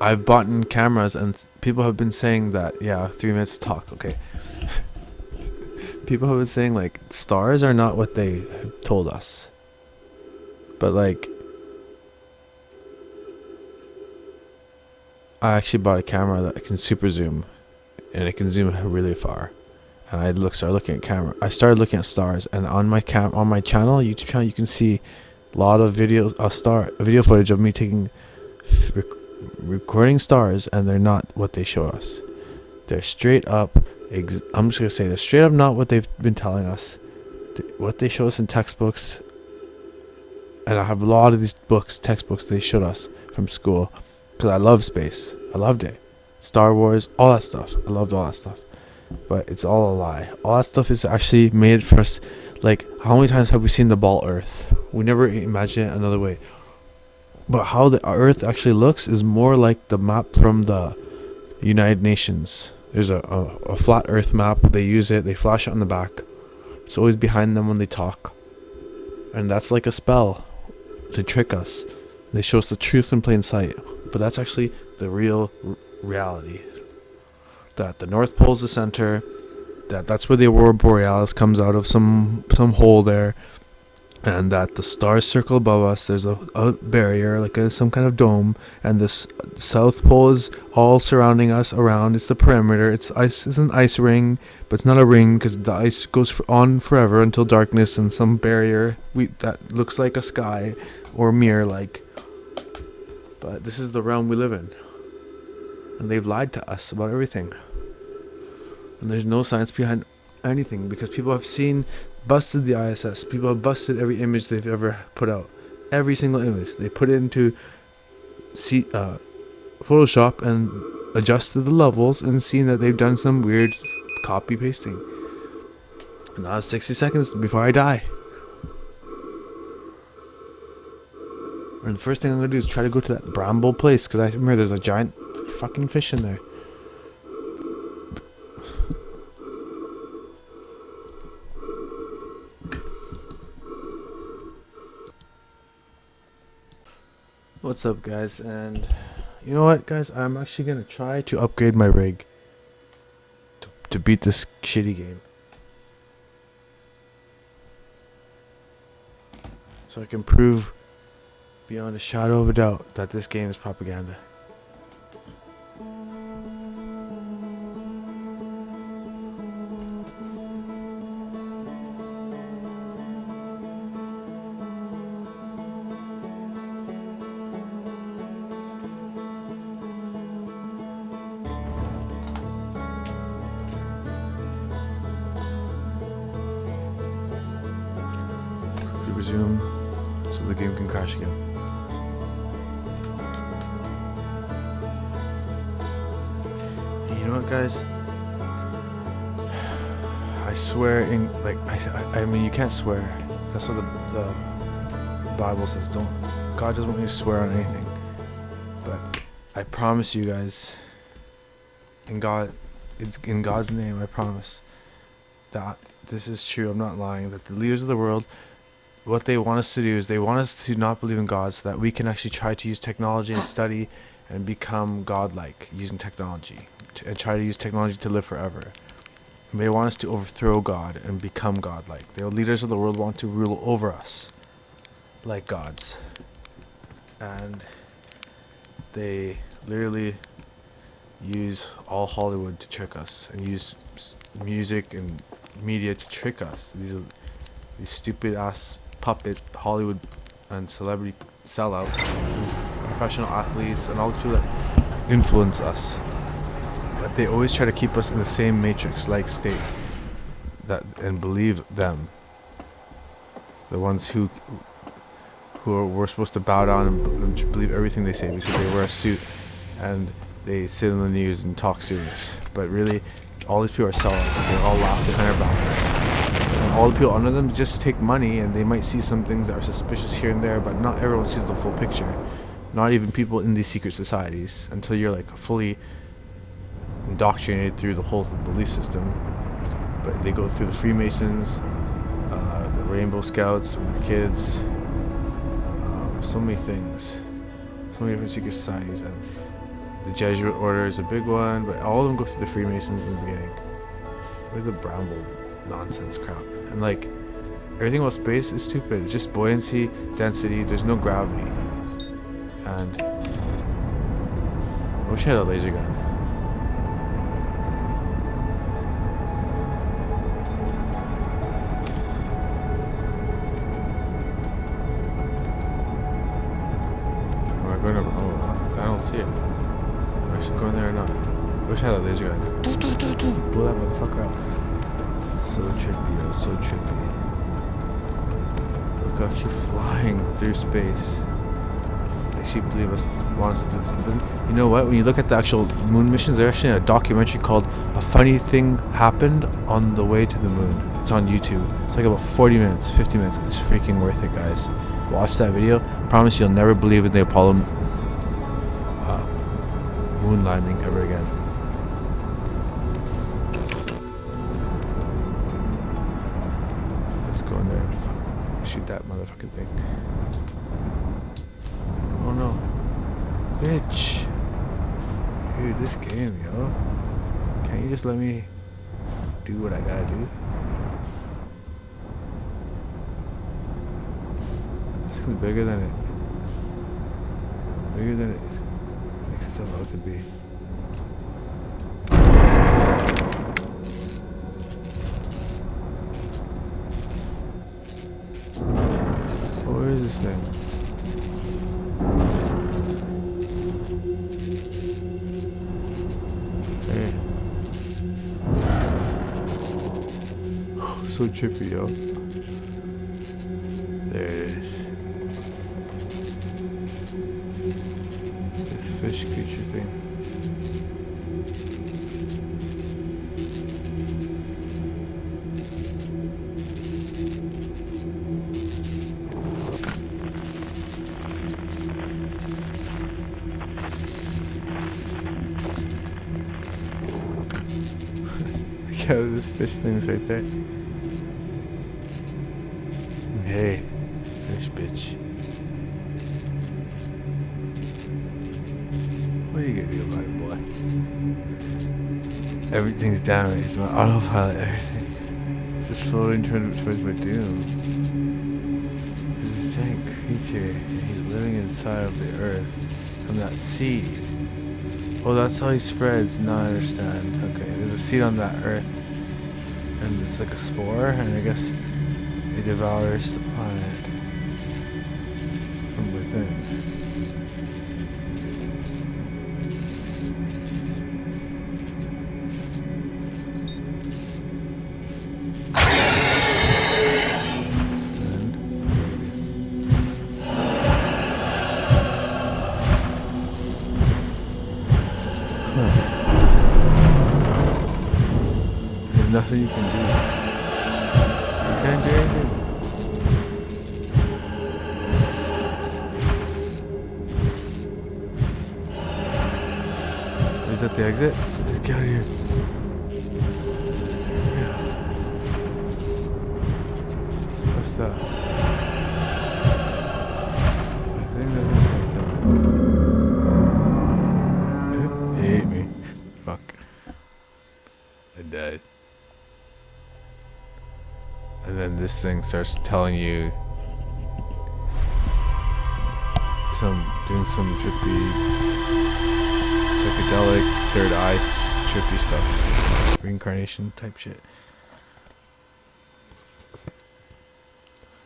I've bought in cameras, and people have been saying that, 3 minutes to talk, okay. People have been saying, like, stars are not what they told us. But, like, I actually bought a camera that can super zoom, and it can zoom really far. And I started looking at stars, and on my channel, YouTube channel, you can see a lot of video footage of me taking recording stars, and they're not what they show us. They're straight up I'm just gonna say they're straight up not what they've been telling us. What they show us in textbooks, and I have a lot of these textbooks they showed us from school, because I love space. I loved it. Star Wars, all that stuff. I loved all that stuff. But it's all a lie. All that stuff is actually made for us. Like, how many times have we seen the ball Earth? We never imagine it another way. But how the Earth actually looks is more like the map from the United Nations. There's a flat Earth map. They use it. They flash it on the back. It's always behind them when they talk. And that's like a spell to trick us. They show us the truth in plain sight. But that's actually the real reality. That the North Pole is the center. That's where the Aurora Borealis comes out of some hole there. And that the stars circle above us. There's a barrier, like some kind of dome, and this South Pole is all surrounding us around. It's the perimeter. It's ice. It's an ice ring, but it's not a ring because the ice goes on forever until darkness and some barrier that looks like a sky or mirror, like. But this is the realm we live in. And they've lied to us about everything. And there's no science behind anything because people have busted the ISS. People have busted every image they've ever put out. Every single image. They put it into Photoshop and adjusted the levels and seen that they've done some weird copy pasting. And now it's 60 seconds before I die. And the first thing I'm going to do is try to go to that bramble place because I remember there's a giant fucking fish in there. What's up, guys? And you know what, guys? I'm actually going to try to upgrade my rig to beat this shitty game. So I can prove beyond a shadow of a doubt that this game is propaganda. Quickly resume so the game can crash again. You know what, guys? I swear I mean, you can't swear. That's what the Bible says. God doesn't want you to swear on anything. But I promise you guys, in God's name, I promise that this is true. I'm not lying. That the leaders of the world, what they want us to do is they want us to not believe in God so that we can actually try to use technology and study and become godlike using technology. And try to use technology to live forever. And they want us to overthrow God and become godlike. The leaders of the world want to rule over us like gods. And they literally use all Hollywood to trick us and use music and media to trick us. These stupid ass puppet Hollywood and celebrity sellouts, these professional athletes and all the people that influence us. But they always try to keep us in the same matrix-like state and believe them. The ones who we're supposed to bow down and believe everything they say because they wear a suit and they sit in the news and talk serious. But really, all these people are sellouts. They all laugh behind our backs. And all the people under them just take money and they might see some things that are suspicious here and there, but not everyone sees the full picture. Not even people in these secret societies until you're like fully indoctrinated through the whole belief system. But they go through the Freemasons, the Rainbow Scouts when they're kids, so many things, so many different secret societies, and the Jesuit order is a big one, but all of them go through the Freemasons in the beginning. Where's the bramble nonsense crap? And like, everything about space is stupid. It's just buoyancy, density, there's no gravity. And I wish I had a laser gun. I don't see it. Am I actually going there or not? I wish I had a laser gun. Blow that motherfucker up. So trippy, yo, so trippy. Look, actually flying through space. They actually want us to do this. But then, you know what? When you look at the actual moon missions, there's actually a documentary called "A Funny Thing Happened on the Way to the Moon." It's on YouTube. It's like about 40 minutes, 50 minutes. It's freaking worth it, guys. Watch that video. Promise you'll never believe in the Apollo moon landing ever again. Let's go in there and shoot that motherfucking thing. Oh no. Bitch. Dude, this game, yo. Can't you just let me do what I gotta do? This is bigger than it. Bigger than it makes itself out to be. Where is this thing? So trippy, yo. There it is. This fish creature thing. Yeah, this fish thing's right there. Hey, fish bitch. What are you gonna do about it, boy? Everything's damaged. My autopilot, everything. It's just floating towards my doom. There's a giant creature, and he's living inside of the earth from that seed. Oh, that's how he spreads. Now I understand. Okay, there's a seed on that earth, and it's like a spore, and I guess it devours the planet from within. There's nothing you can do. You can't do anything. Is that the exit? Let's get out of here. Yeah. What's that? I think that is right there. He ate me. Fuck. I died. And then this thing starts telling you doing some trippy, psychedelic, third eye trippy stuff. Reincarnation type shit.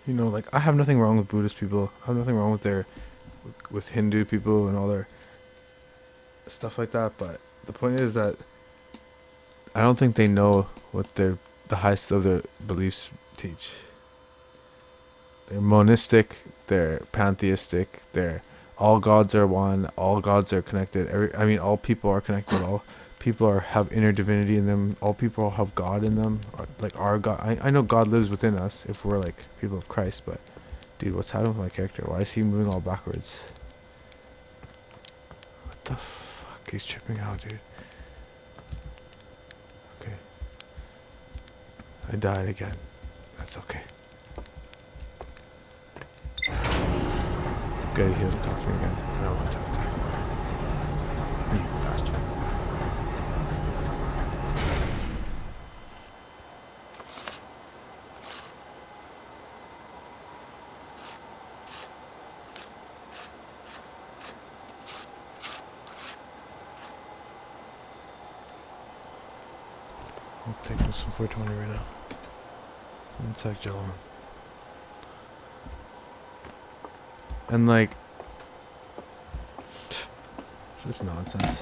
You know, like, I have nothing wrong with Buddhist people. I have nothing wrong with Hindu people and all their stuff like that, but the point is that I don't think they know what the highest of their beliefs teach. They're monistic, they're pantheistic, they're all gods are one, all gods are connected. All people are connected, all people have inner divinity in them, all people have God in them, like our God. I know God lives within us if we're like people of Christ, but dude, what's happening with my character? Why is he moving all backwards? What the fuck? He's tripping out, dude. Okay. I died again. That's okay. Good, he doesn't talk to me again. I don't want to talk to you. You bastard. I'm taking some 420 right now. One sec, gentlemen. And like, this is nonsense.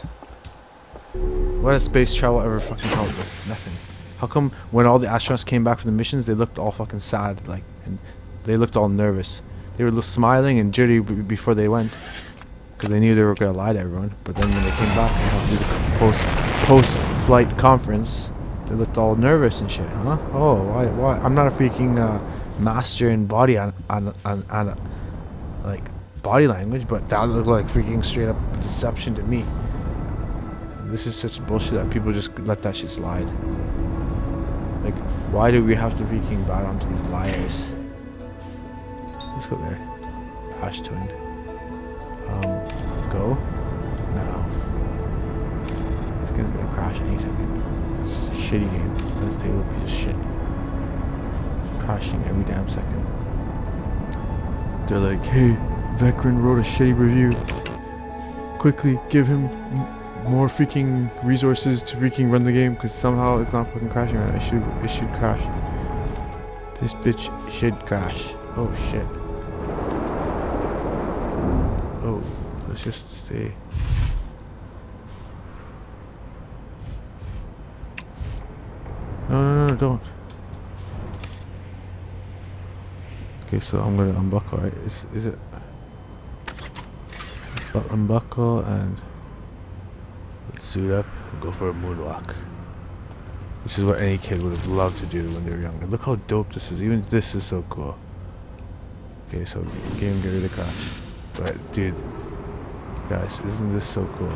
What has space travel ever fucking helped with? Nothing. How come when all the astronauts came back from the missions, they looked all fucking sad, like, and they looked all nervous. They were smiling and jittery before they went, because they knew they were gonna lie to everyone. But then when they came back and had to do the post-flight conference, they looked all nervous and shit, huh? Oh, why? I'm not a freaking master in body like body language, but that looked like freaking straight up deception to me. This is such bullshit that people just let that shit slide. Like, why do we have to freaking bow down to these liars? Let's go there. Ash twin. Go now. This game's gonna crash any second. It's a shitty game. Unstable piece of shit. Crashing every damn second. They're like, hey, Vecran wrote a shitty review. Quickly give him more freaking resources to freaking run the game, because somehow it's not fucking crashing right now. It should crash. This bitch should crash. Oh shit. Oh, let's just stay. No, don't. Okay, so I'm gonna unbuckle, right? Is it? But unbuckle and let's suit up and go for a moonwalk. Which is what any kid would have loved to do when they were younger. Look how dope this is. Even this is so cool. Okay, so game, get rid of crash. But dude, guys, isn't this so cool?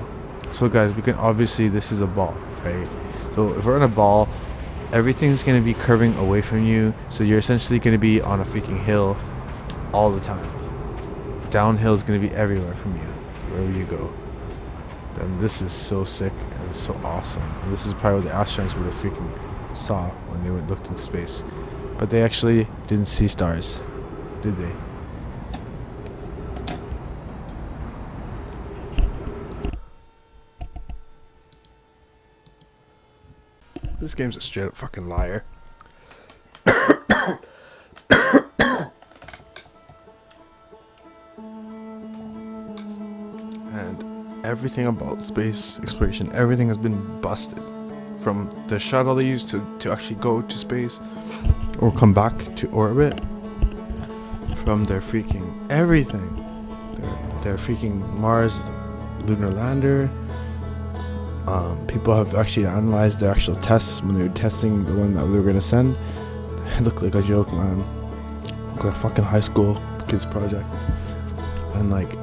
So guys, we can obviously, this is a ball, right? So if we're on a ball, everything's gonna be curving away from you. So you're essentially gonna be on a freaking hill all the time. Downhill is gonna be everywhere from you, wherever you go. And this is so sick and so awesome. And this is probably what the astronauts would have freaking saw when they looked into space. But they actually didn't see stars, did they? This game's a straight up fucking liar. And everything about space exploration, everything has been busted. From the shuttle they used to actually go to space or come back to orbit. From their freaking everything. Their freaking Mars lunar lander. People have actually analyzed their actual tests when they were testing the one that they were going to send. It looked like a joke, man. It looked like a fucking high school kids project. And like,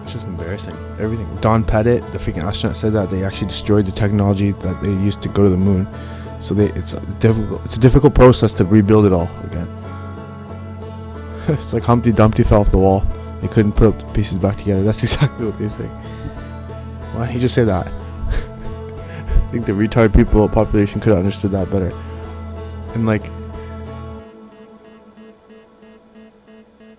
it's just embarrassing. Everything. Don Pettit, the freaking astronaut, said that they actually destroyed the technology that they used to go to the moon. So it's a difficult process to rebuild it all again. It's like Humpty Dumpty fell off the wall. They couldn't put up the pieces back together. That's exactly what they say. Why didn't he just say that? I think the retarded people population could have understood that better. And like,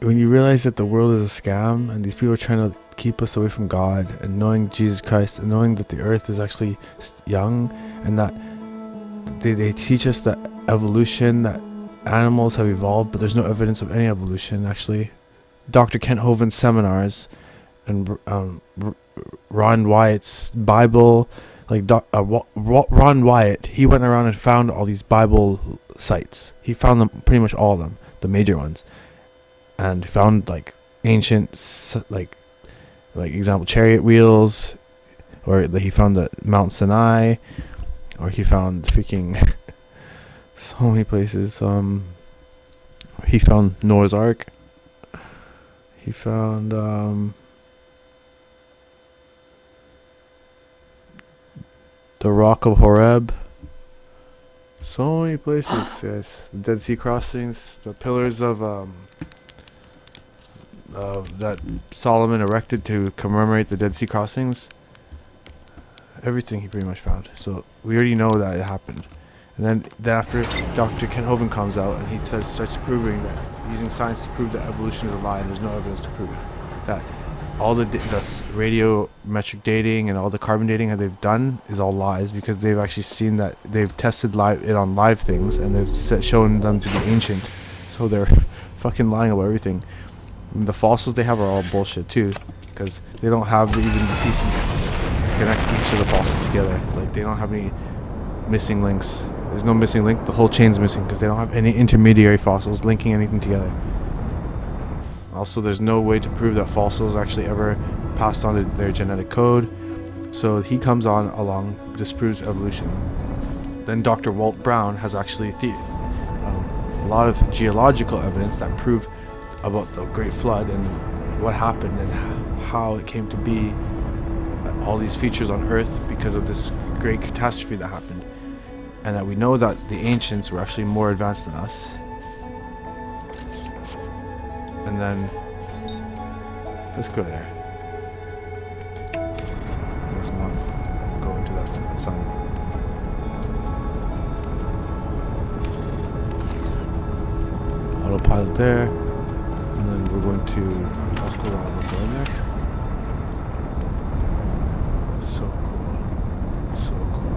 when you realize that the world is a scam and these people are trying to keep us away from God, and knowing Jesus Christ, and knowing that the earth is actually young, and that they teach us that evolution, that animals have evolved, but there's no evidence of any evolution actually. Dr. Kent Hovind's seminars and Ron Wyatt's Bible, like Ron Wyatt, he went around and found all these Bible sites. He found them, pretty much all of them, the major ones, and found like ancient, like example, chariot wheels, or he found the Mount Sinai, or he found freaking so many places. He found Noah's Ark. He found the Rock of Horeb. So many places, yes. The Dead Sea crossings, the pillars of that Solomon erected to commemorate the Dead Sea crossings. Everything he pretty much found. So we already know that it happened. And then after Dr. Kent Hovind comes out and he starts proving that, using science to prove that evolution is a lie and there's no evidence to prove it. That all the radiometric dating and all the carbon dating that they've done is all lies, because they've actually seen that they've tested it on live things and they've shown them to be ancient. So they're fucking lying about everything. And the fossils they have are all bullshit too, because they don't have even the pieces to connect each of the fossils together. Like, they don't have any missing links. There's no missing link. The whole chain's missing because they don't have any intermediary fossils linking anything together. Also, there's no way to prove that fossils actually ever passed on their genetic code. So he comes on along, disproves evolution. Then Dr. Walt Brown has actually a lot of geological evidence that prove about the Great Flood and what happened and how it came to be, all these features on Earth because of this great catastrophe that happened. And that we know that the ancients were actually more advanced than us. And then let's go there. Let's not go into that freaking sun. Autopilot there. And then we're going to unbuckle while we're going there. So cool. So cool.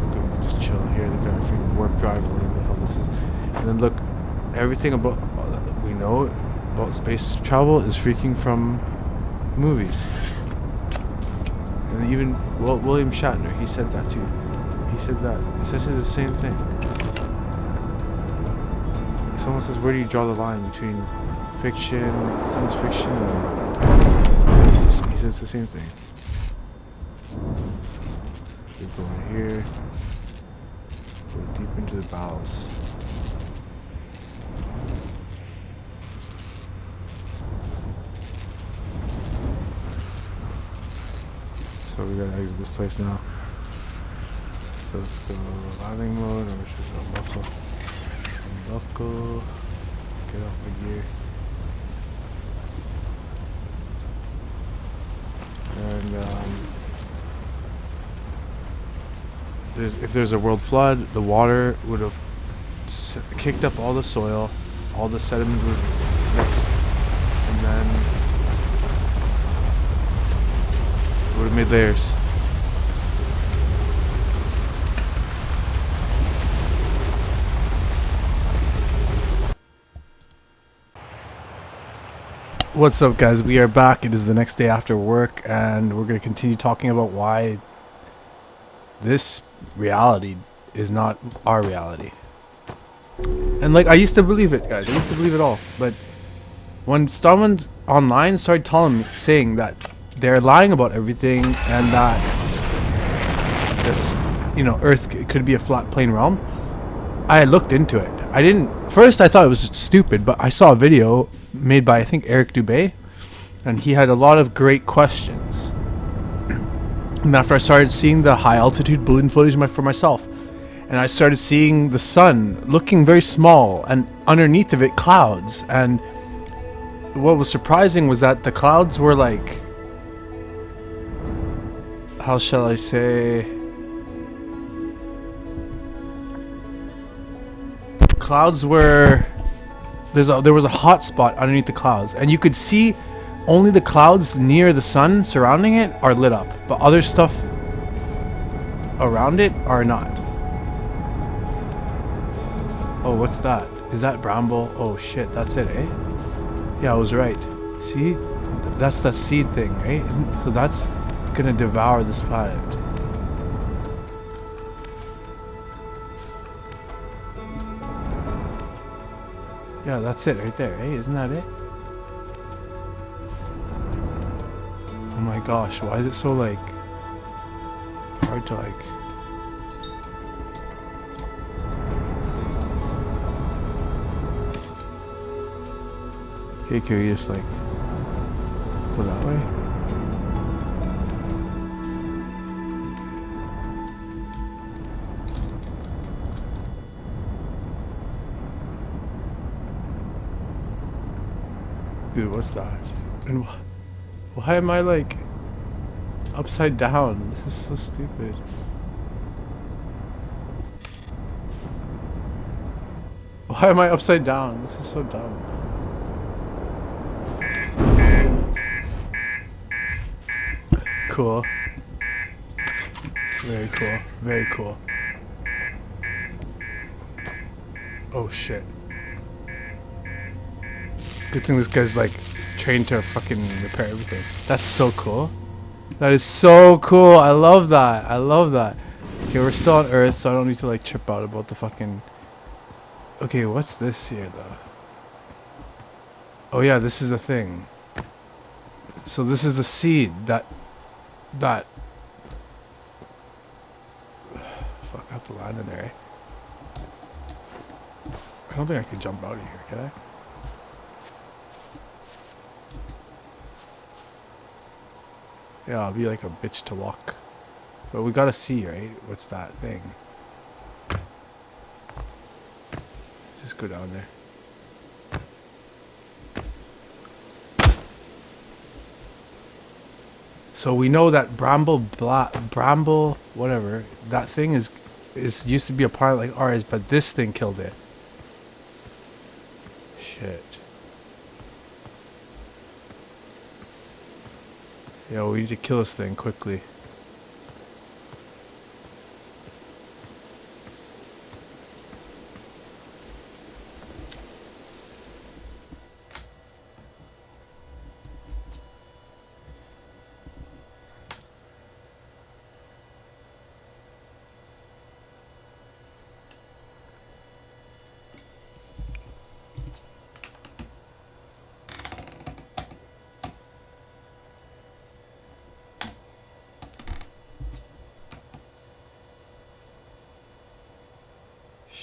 Okay, we can just chill here. Look at our freaking warp drive or whatever the hell this is. And then look, everything about we know about space travel is freaking from movies. And even William Shatner, he said that too. He said that essentially the same thing. Someone says, where do you draw the line between fiction, science fiction, and... He says the same thing. Keep going here. Go deep into the bowels. So we gotta exit this place now. So let's go landing mode, or which is unbuckle. Unbuckle. Get off my gear. And if there's a world flood, the water would have kicked up all the soil, all the sediment would have mixed, and then it would have made layers. What's up, guys? We are back. It is the next day after work, and we're going to continue talking about why this reality is not our reality. And like, I used to believe it, guys. I used to believe it all. But when someone online started saying that they're lying about everything and that this, Earth could be a flat plane realm, I looked into it. First I thought it was stupid, but I saw a video made by, I think, Eric Dubé, and he had a lot of great questions. And after I started seeing the high altitude balloon footage for myself, and I started seeing the sun looking very small, and underneath of it clouds, and what was surprising was that the clouds were like, how shall I say, clouds were, there was a hot spot underneath the clouds, and you could see only the clouds near the sun surrounding it are lit up, but other stuff around it are not. Oh, what's that? Is that bramble? Oh shit, that's it, eh? Yeah, I was right. See? That's the seed thing, right? So that's gonna devour this planet. Yeah, that's it right there, eh? Isn't that it? Oh my gosh, why is it so, like, hard to, like... Okay, can we just, like, go that way? Dude, what's that? And why am I, like, upside down? This is so stupid. Why am I upside down? This is so dumb. Cool. Very cool. Very cool. Oh shit. Good thing this guy's like trained to fucking repair everything. That's so cool. That is so cool. I love that. I love that. Okay, we're still on Earth, so I don't need to like trip out about the fucking... Okay, what's this here though? Oh yeah, this is the thing. So this is the seed that... Fuck, I have to land in there, eh? I don't think I can jump out of here, can I? Yeah, I'll be like a bitch to walk. But we gotta see, right? What's that thing? Let's just go down there. So we know that bramble, whatever, that thing is used to be a planet like ours, but this thing killed it. Shit. Yo, we need to kill this thing quickly.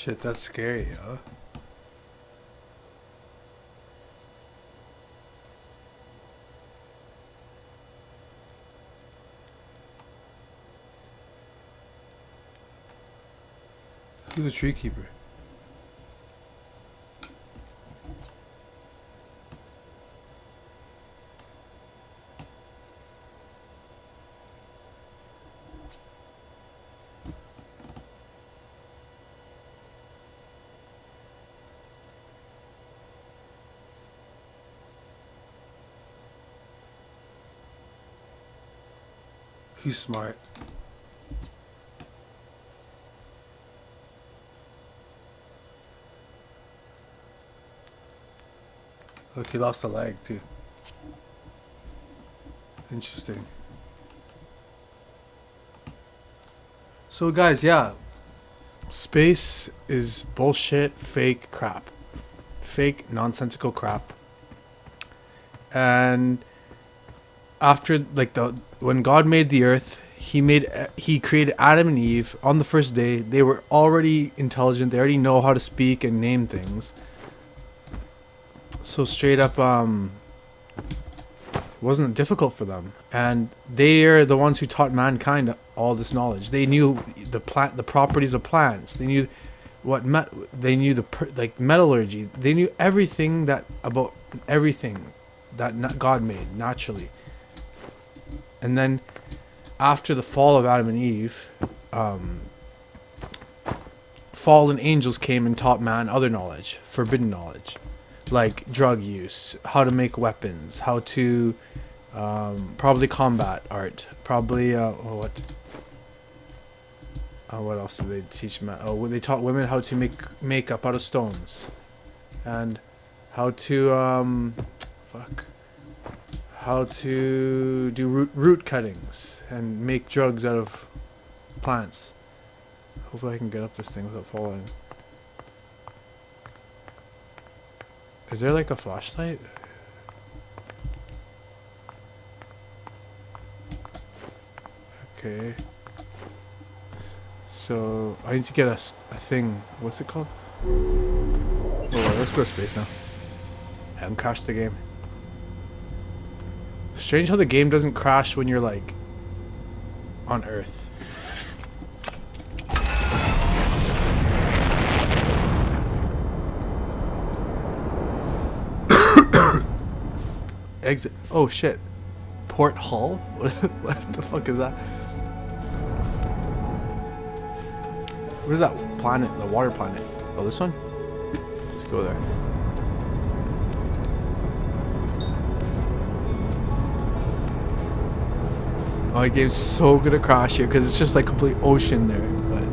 Shit, that's scary, huh? Who's a tree keeper? He's smart. Look, he lost a leg too. Interesting. So guys, yeah. Space is bullshit, fake crap. Fake, nonsensical crap. And after, like, when God made the earth, he created Adam and Eve on the first day. They were already intelligent. They already know how to speak and name things. So straight up, wasn't difficult for them, and they are the ones who taught mankind all this knowledge. They knew the properties of plants. They knew they knew like metallurgy. They knew everything about everything that God made naturally. And then after the fall of Adam and Eve, fallen angels came and taught man other knowledge, forbidden knowledge, like drug use, how to make weapons, how to probably combat art, probably what else did they teach men? Oh, they taught women how to make makeup out of stones, and how to how to do root cuttings and make drugs out of plants. Hopefully I can get up this thing without falling. Is there like a flashlight? Okay. So I need to get a thing. What's it called? Oh, let's go to space now. I haven't crashed the game. Strange how the game doesn't crash when you're like on Earth. Exit. Oh shit. Port Hull? What the fuck is that? Where's that planet? The water planet. Oh, this one? Let's go there. Oh, the game's so gonna crash here because it's just like complete ocean there. But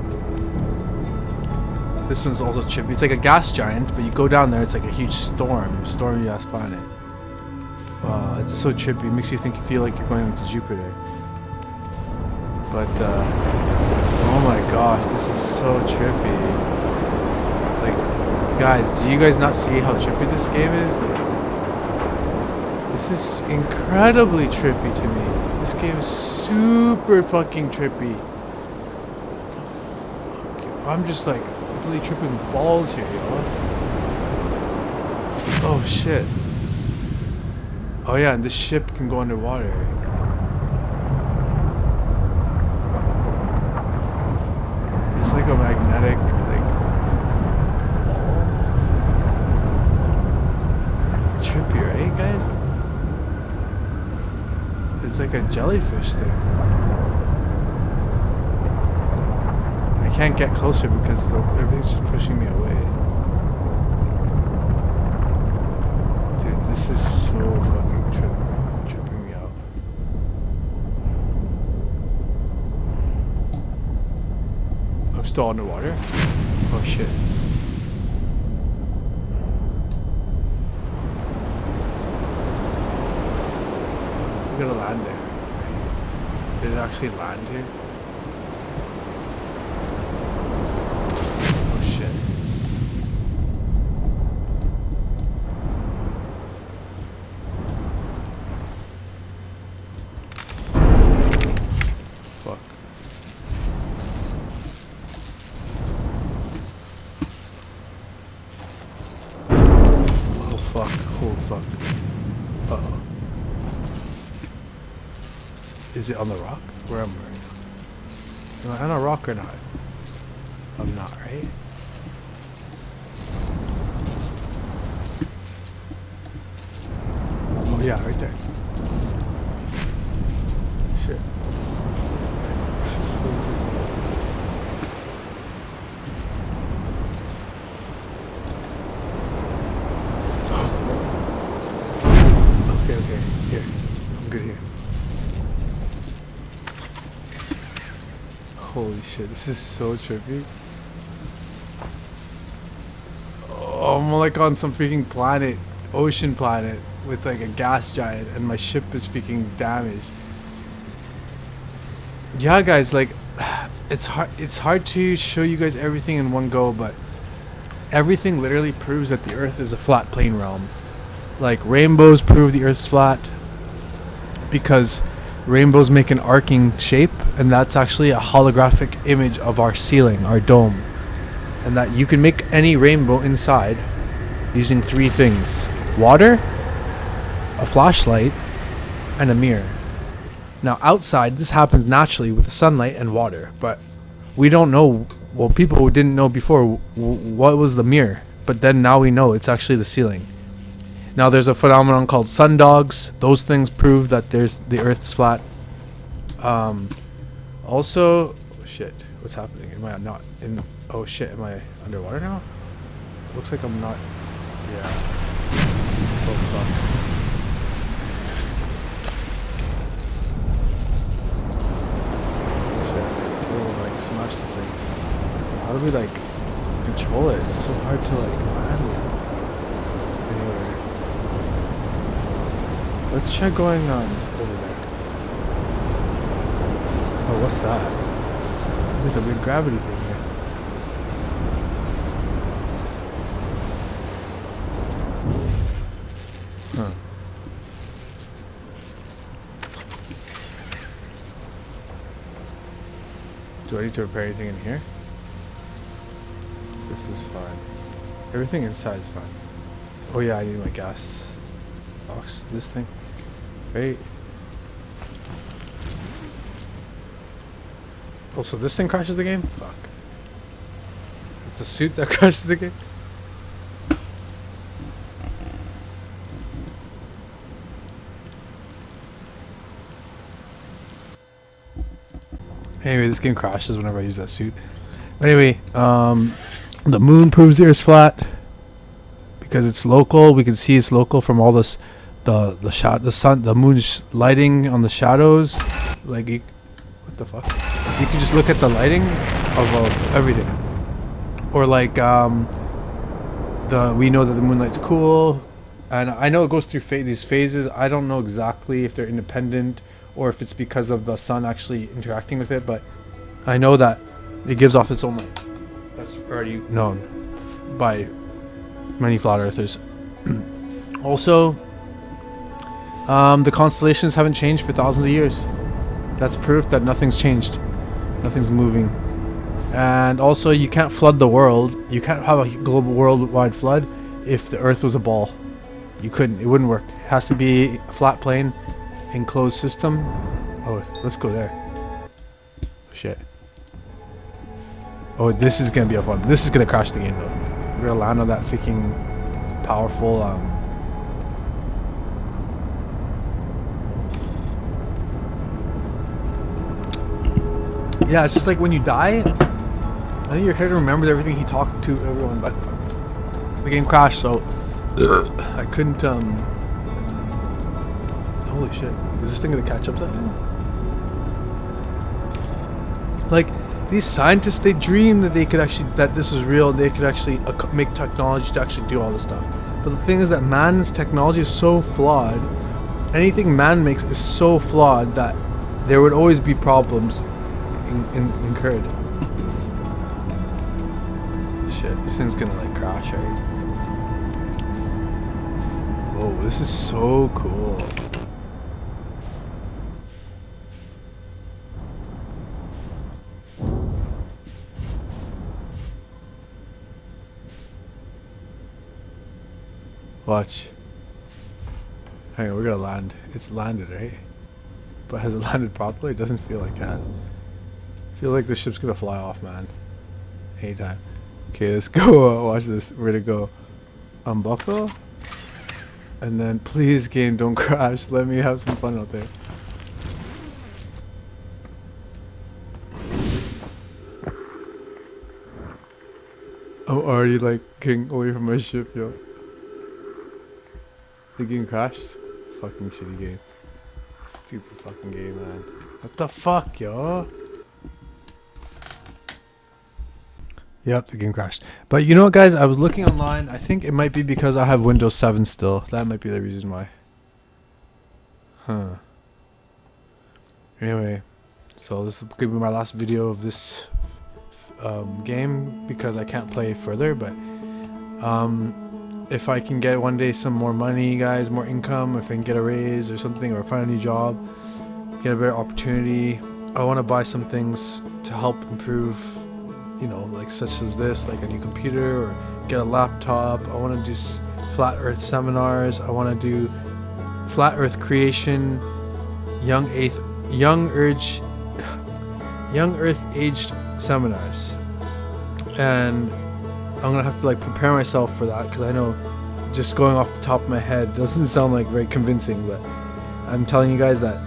this one's also trippy. It's like a gas giant, but you go down there, it's like a huge stormy ass planet. Wow, it's so trippy. It makes you feel like you're going to Jupiter. But oh my gosh, this is so trippy. Like, guys, do you guys not see how trippy this game is? Like, this is incredibly trippy to me. This game is super fucking trippy. What the fuck? Yo? I'm just like completely tripping balls here, yo. Oh shit. Oh yeah, and this ship can go underwater. It's like a magnetic, like, ball. Trippy, right, guys? It's like a jellyfish thing. I can't get closer because everything's just pushing me away. Dude, this is so fucking tripping me out. I'm still underwater? Oh shit. We gotta land there. Did it actually land here? Oh shit. Fuck. fuck. Oh fuck. Uh-oh. Is it on the rock? Where am I right now? Am I on a rock or not? I'm not, right? Oh yeah, right there. Shit. So okay, here. I'm good here. Holy shit, this is so trippy. Oh, I'm like on some freaking planet, ocean planet, with like a gas giant, and my ship is freaking damaged. Yeah, guys, like, it's hard to show you guys everything in one go, but everything literally proves that the Earth is a flat plane realm. Like, rainbows prove the Earth's flat because rainbows make an arcing shape, and that's actually a holographic image of our ceiling, our dome. And that you can make any rainbow inside using 3 things: water, a flashlight, and a mirror. Now outside, this happens naturally with the sunlight and water, but we don't know. Well, people didn't know before what was the mirror, but then now we know it's actually the ceiling. Now there's a phenomenon called sundogs. Those things prove that the Earth's flat. Also, shit, what's happening? Am I not in? Oh shit, am I underwater now? Looks like I'm not. Yeah. Oh fuck. Shit. Oh, like smash this thing. How do we like control it? It's so hard to like land with. Anyway. Let's try going over there. Oh, what's that? It's like a big gravity thing here. Huh. Do I need to repair anything in here? This is fine. Everything inside is fine. Oh yeah, I need my gas box. This thing. Right. Oh, so this thing crashes the game? Fuck. It's the suit that crashes the game? Anyway, this game crashes whenever I use that suit. Anyway, the moon proves the Earth's flat because it's local. We can see it's local from all this, the sun, the moon's lighting on the shadows. Like, what the fuck? You can just look at the lighting of everything, or like we know that the moonlight's cool, and I know it goes through these phases. I don't know exactly if they're independent or if it's because of the sun actually interacting with it, but I know that it gives off its own light. That's already known by many flat earthers. Also, the constellations haven't changed for thousands of years. That's proof that nothing's changed. Nothing's moving. And also, you can't flood the world. You can't have a global worldwide flood if the Earth was a ball. You couldn't. It wouldn't work. It has to be a flat plane, enclosed system. Oh, let's go there. Shit. Oh, this is gonna be a fun. This is gonna crash the game though. We're gonna land on that freaking powerful yeah, it's just like when you die, I think your character remembers everything he talked to everyone, but the game crashed, so I couldn't holy shit. Is this thing gonna catch up to that thing? Like, these scientists, they dream that they could actually, that this is real, they could actually make technology to actually do all this stuff. But the thing is that man's technology is so flawed, anything man makes is so flawed that there would always be problems incurred. Shit, this thing's gonna like crash, right? Whoa, this is so cool. Watch. Hang on, we're gonna land. It's landed, right? But has it landed properly? It doesn't feel like it has. I feel like the ship's gonna fly off, man. Anytime. Okay, let's go. Watch this. We're gonna go unbuckle. And then, please, game, don't crash. Let me have some fun out there. I'm already like getting away from my ship, yo. The game crashed? Fucking shitty game. Stupid fucking game, man. What the fuck, yo? Yep, the game crashed. But you know what, guys? I was looking online. I think it might be because I have Windows 7 still. That might be the reason why. Huh. Anyway, so this is going to be my last video of this game because I can't play further. But if I can get one day some more money, guys, more income, if I can get a raise or something, or find a new job, get a better opportunity, I want to buy some things to help improve, you know, like such as this, like a new computer, or get a laptop. I want to do flat earth seminars. I want to do flat earth creation, young earth aged seminars. And I'm gonna have to like prepare myself for that, because I know just going off the top of my head doesn't sound like very convincing, but I'm telling you guys that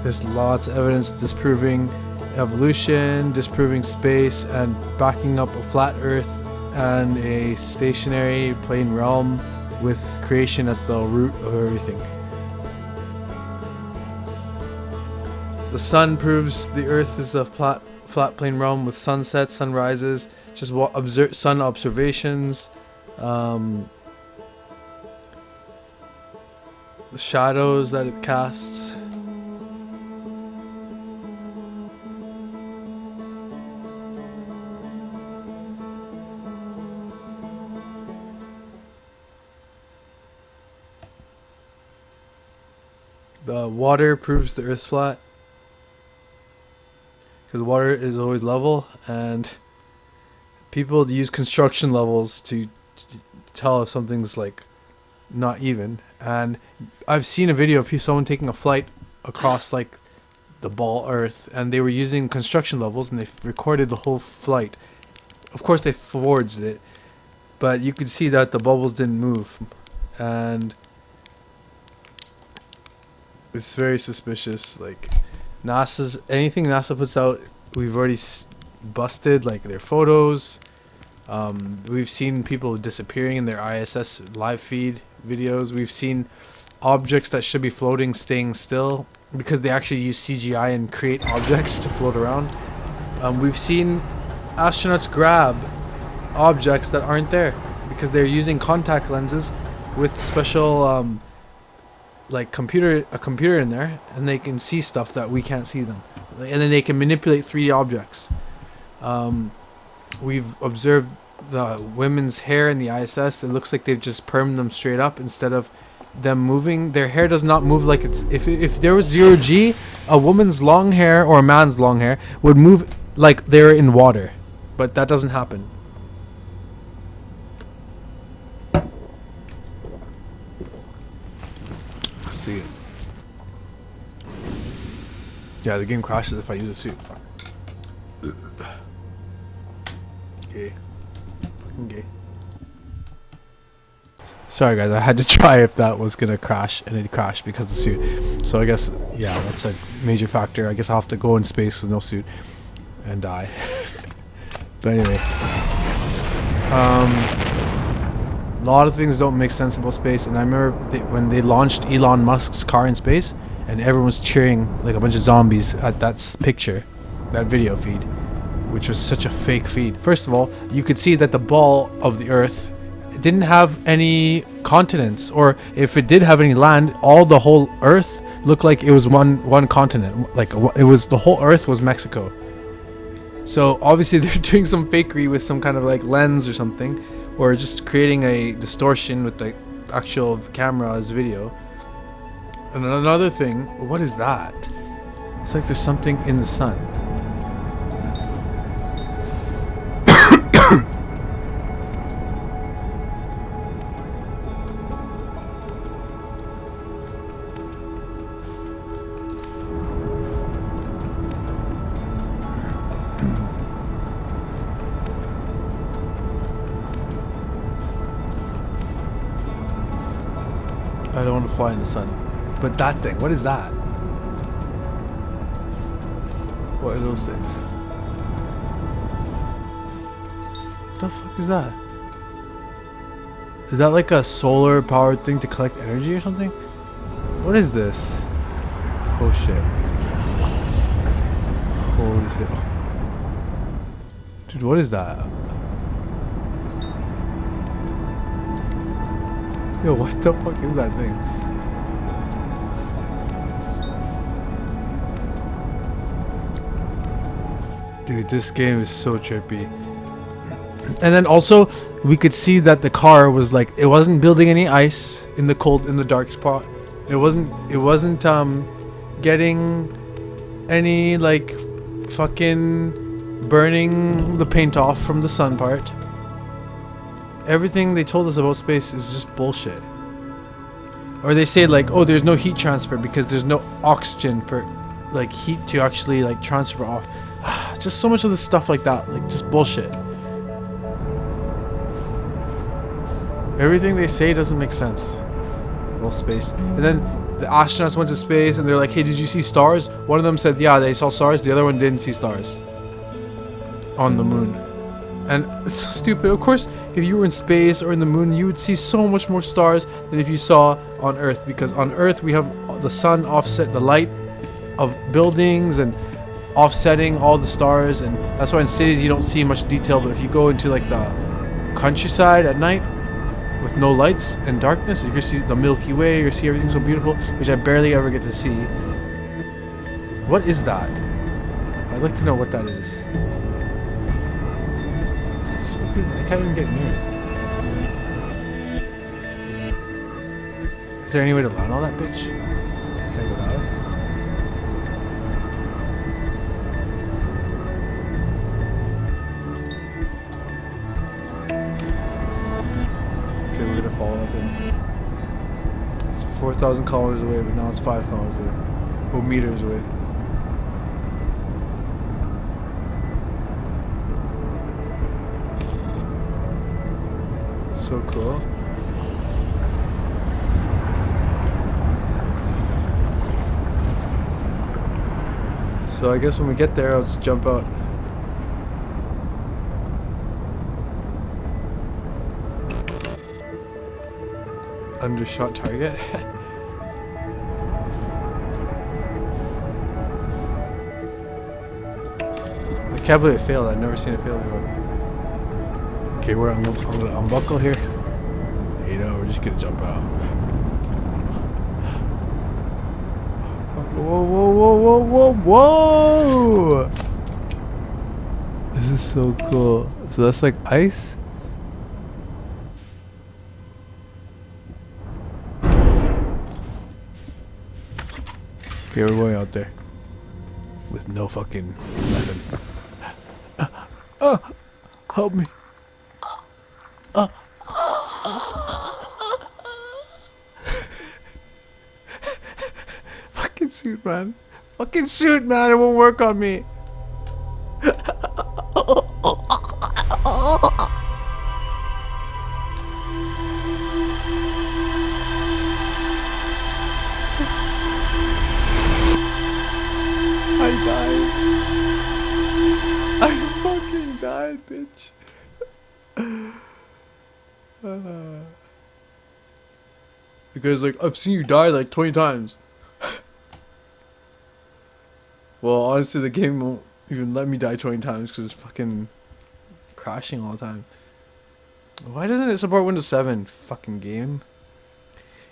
there's lots of evidence disproving evolution, disproving space, and backing up a flat earth and a stationary plane realm with creation at the root of everything. The sun proves the earth is a flat plane realm with sunsets, sunrises, just sun observations, the shadows that it casts. The water proves the earth's flat, because water is always level, and people use construction levels to tell if something's like not even. And I've seen a video of someone taking a flight across like the ball earth, and they were using construction levels, and they recorded the whole flight. Of course they forged it, but you could see that the bubbles didn't move, and it's very suspicious. Like anything NASA puts out, we've already busted, like their photos. We've seen people disappearing in their ISS live feed videos. We've seen objects that should be floating staying still because they actually use CGI and create objects to float around. We've seen astronauts grab objects that aren't there because they're using contact lenses with special like a computer in there, and they can see stuff that we can't see them, and then they can manipulate 3D objects. We've observed the women's hair in the ISS. It looks like they've just permed them straight up instead of them moving. Their hair does not move like it's... If there was 0G, a woman's long hair or a man's long hair would move like they're in water. But that doesn't happen. See it. Yeah, the game crashes if I use a suit. Fuck. Gay. Fucking gay. Sorry guys, I had to try if that was gonna crash, and it crashed because of the suit. So I guess, yeah, that's a major factor. I guess I'll have to go in space with no suit and die. But anyway, a lot of things don't make sense about space, and I remember when they launched Elon Musk's car in space, and everyone was cheering like a bunch of zombies at that picture, that video feed, which was such a fake feed. First of all, you could see that the ball of the Earth didn't have any continents, or if it did have any land, the whole Earth looked like it was one continent. Like it was, the whole Earth was Mexico. So obviously they're doing some fakery with some kind of like lens or something, or just creating a distortion with the actual camera as video. And another thing, what is that? It's like there's something in the sun. I don't want to fly in the sun. But that thing, what is that? What are those things? What the fuck is that? Is that like a solar powered thing to collect energy or something? What is this? Oh shit. Holy shit. Oh. Dude, what is that? Yo, what the fuck is that thing? Dude, this game is so trippy. And then also, we could see that the car was like, it wasn't building any ice in the cold, in the dark spot. It wasn't getting any like fucking burning the paint off from the sun part. Everything they told us about space is just bullshit. Or they say like, oh, there's no heat transfer because there's no oxygen for like heat to actually like transfer off. Just so much of this stuff like that, like just bullshit. Everything they say doesn't make sense. Well, space. And then the astronauts went to space and they're like, hey, did you see stars? One of them said, yeah, they saw stars. The other one didn't see stars on the moon. And it's so stupid. Of course, if you were in space or in the moon, you would see so much more stars than if you saw on Earth. Because on Earth, we have the sun offset the light of buildings and offsetting all the stars. And that's why in cities, you don't see much detail. But if you go into like the countryside at night, with no lights and darkness, you can see the Milky Way, you see everything so beautiful, which I barely ever get to see. What is that? I'd like to know what that is. What the fuck is that? I can't even get near it. Is there any way to land on that bitch? Can I go down it? We're gonna follow that thing. It's 4,000 kilometers away, but now it's 5 kilometers away. Oh, meters away. So cool. So I guess when we get there, I'll just jump out. Undershot target. I can't believe it failed. I've never seen it fail before. Okay, I'm gonna unbuckle here. You know, we're just gonna jump out. Whoa, whoa, whoa, whoa, whoa, whoa! This is so cool. So that's like ice? Okay, we're going out there with no fucking weapon. Help me. Fucking suit, man. Fucking suit, man. It won't work on me. I died. I fucking died, bitch. The guy's like, I've seen you die like 20 times. Well, honestly, the game won't even let me die 20 times because it's fucking crashing all the time. Why doesn't it support Windows 7? Fucking game.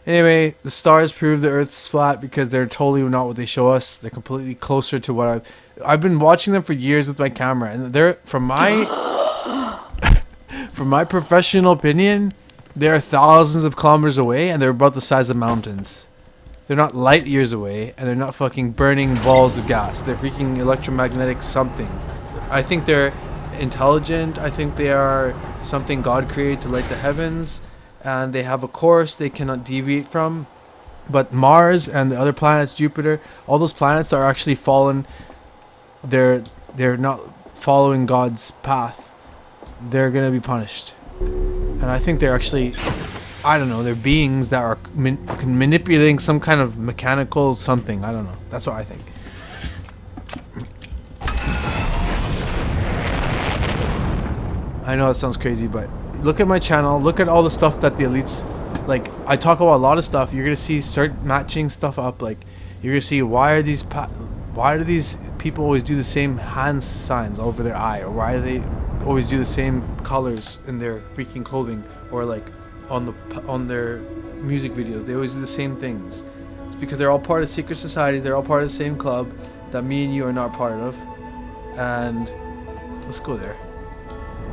Anyway, the stars prove the Earth's flat because they're totally not what they show us. They're completely closer to what I've been watching them for years with my camera, and they're from my from my professional opinion, they're thousands of kilometers away, and they're about the size of mountains. They're not light years away, and they're not fucking burning balls of gas. They're freaking electromagnetic something. I think they're intelligent. I think they are something God created to light the heavens. And they have a course they cannot deviate from. But Mars and the other planets, Jupiter, all those planets are actually fallen. They're not following God's path. They're gonna be punished. And I think they're actually I don't know, they're beings that are manipulating some kind of mechanical something. I don't know. That's what I think. I know it sounds crazy, but look at my channel. Look at all the stuff that the elites, like, I talk about a lot of stuff. You're gonna see start matching stuff up. Like, you're gonna see why do these people always do the same hand signs over their eye, or why do they always do the same colors in their freaking clothing, or like on their music videos. They always do the same things. It's because they're all part of secret society. They're all part of the same club that me and you are not part of. And let's go there.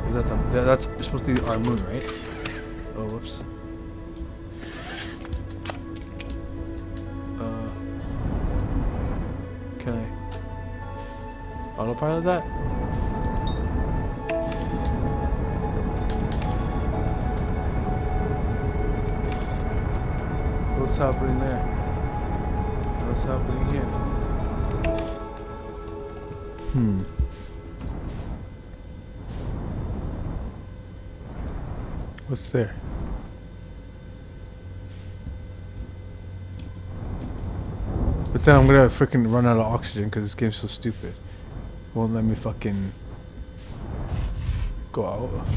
That's supposed to be our moon, right? Oh, whoops. Can I autopilot that? What's happening there? What's happening here? What's there? But then I'm gonna freaking run out of oxygen because this game's so stupid. Won't let me fucking go out.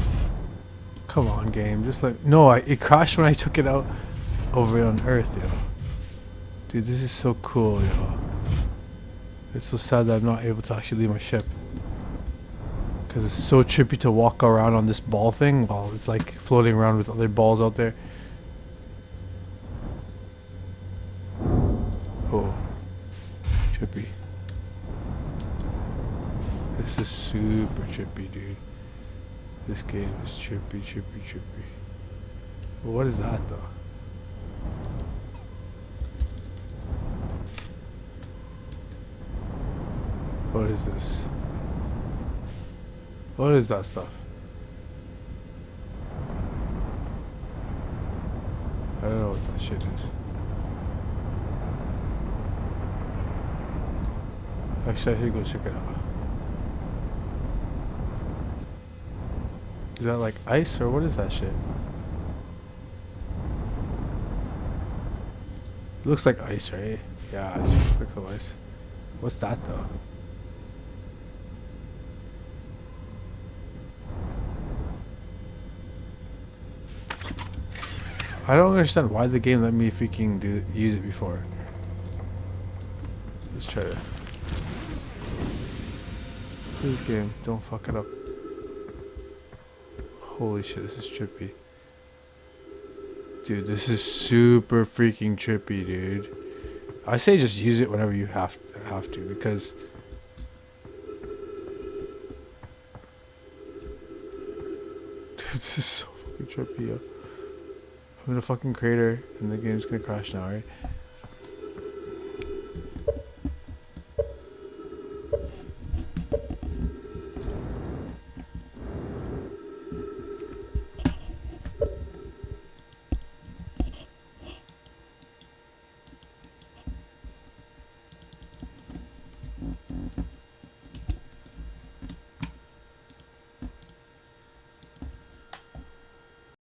Come on, game. Just like no, it crashed when I took it out over on Earth, yo. Dude, this is so cool, yo. It's so sad that I'm not able to actually leave my ship. Because it's so trippy to walk around on this ball thing while it's like floating around with other balls out there. Oh. Trippy. This is super trippy, dude. This game is trippy. Well, what is that, though? What is this? What is that stuff? I don't know what that shit is. Actually, I should go check it out. Is that like ice or what is that shit? It looks like ice, right? Yeah, it looks like some ice. What's that though? I don't understand why the game let me freaking use it before. Let's try it. Please, game, don't fuck it up. Holy shit, this is trippy. Dude, this is super freaking trippy, dude. I say just use it whenever you have to, because dude, this is so fucking trippy, yo. I'm in a fucking crater and the game's gonna crash now, right?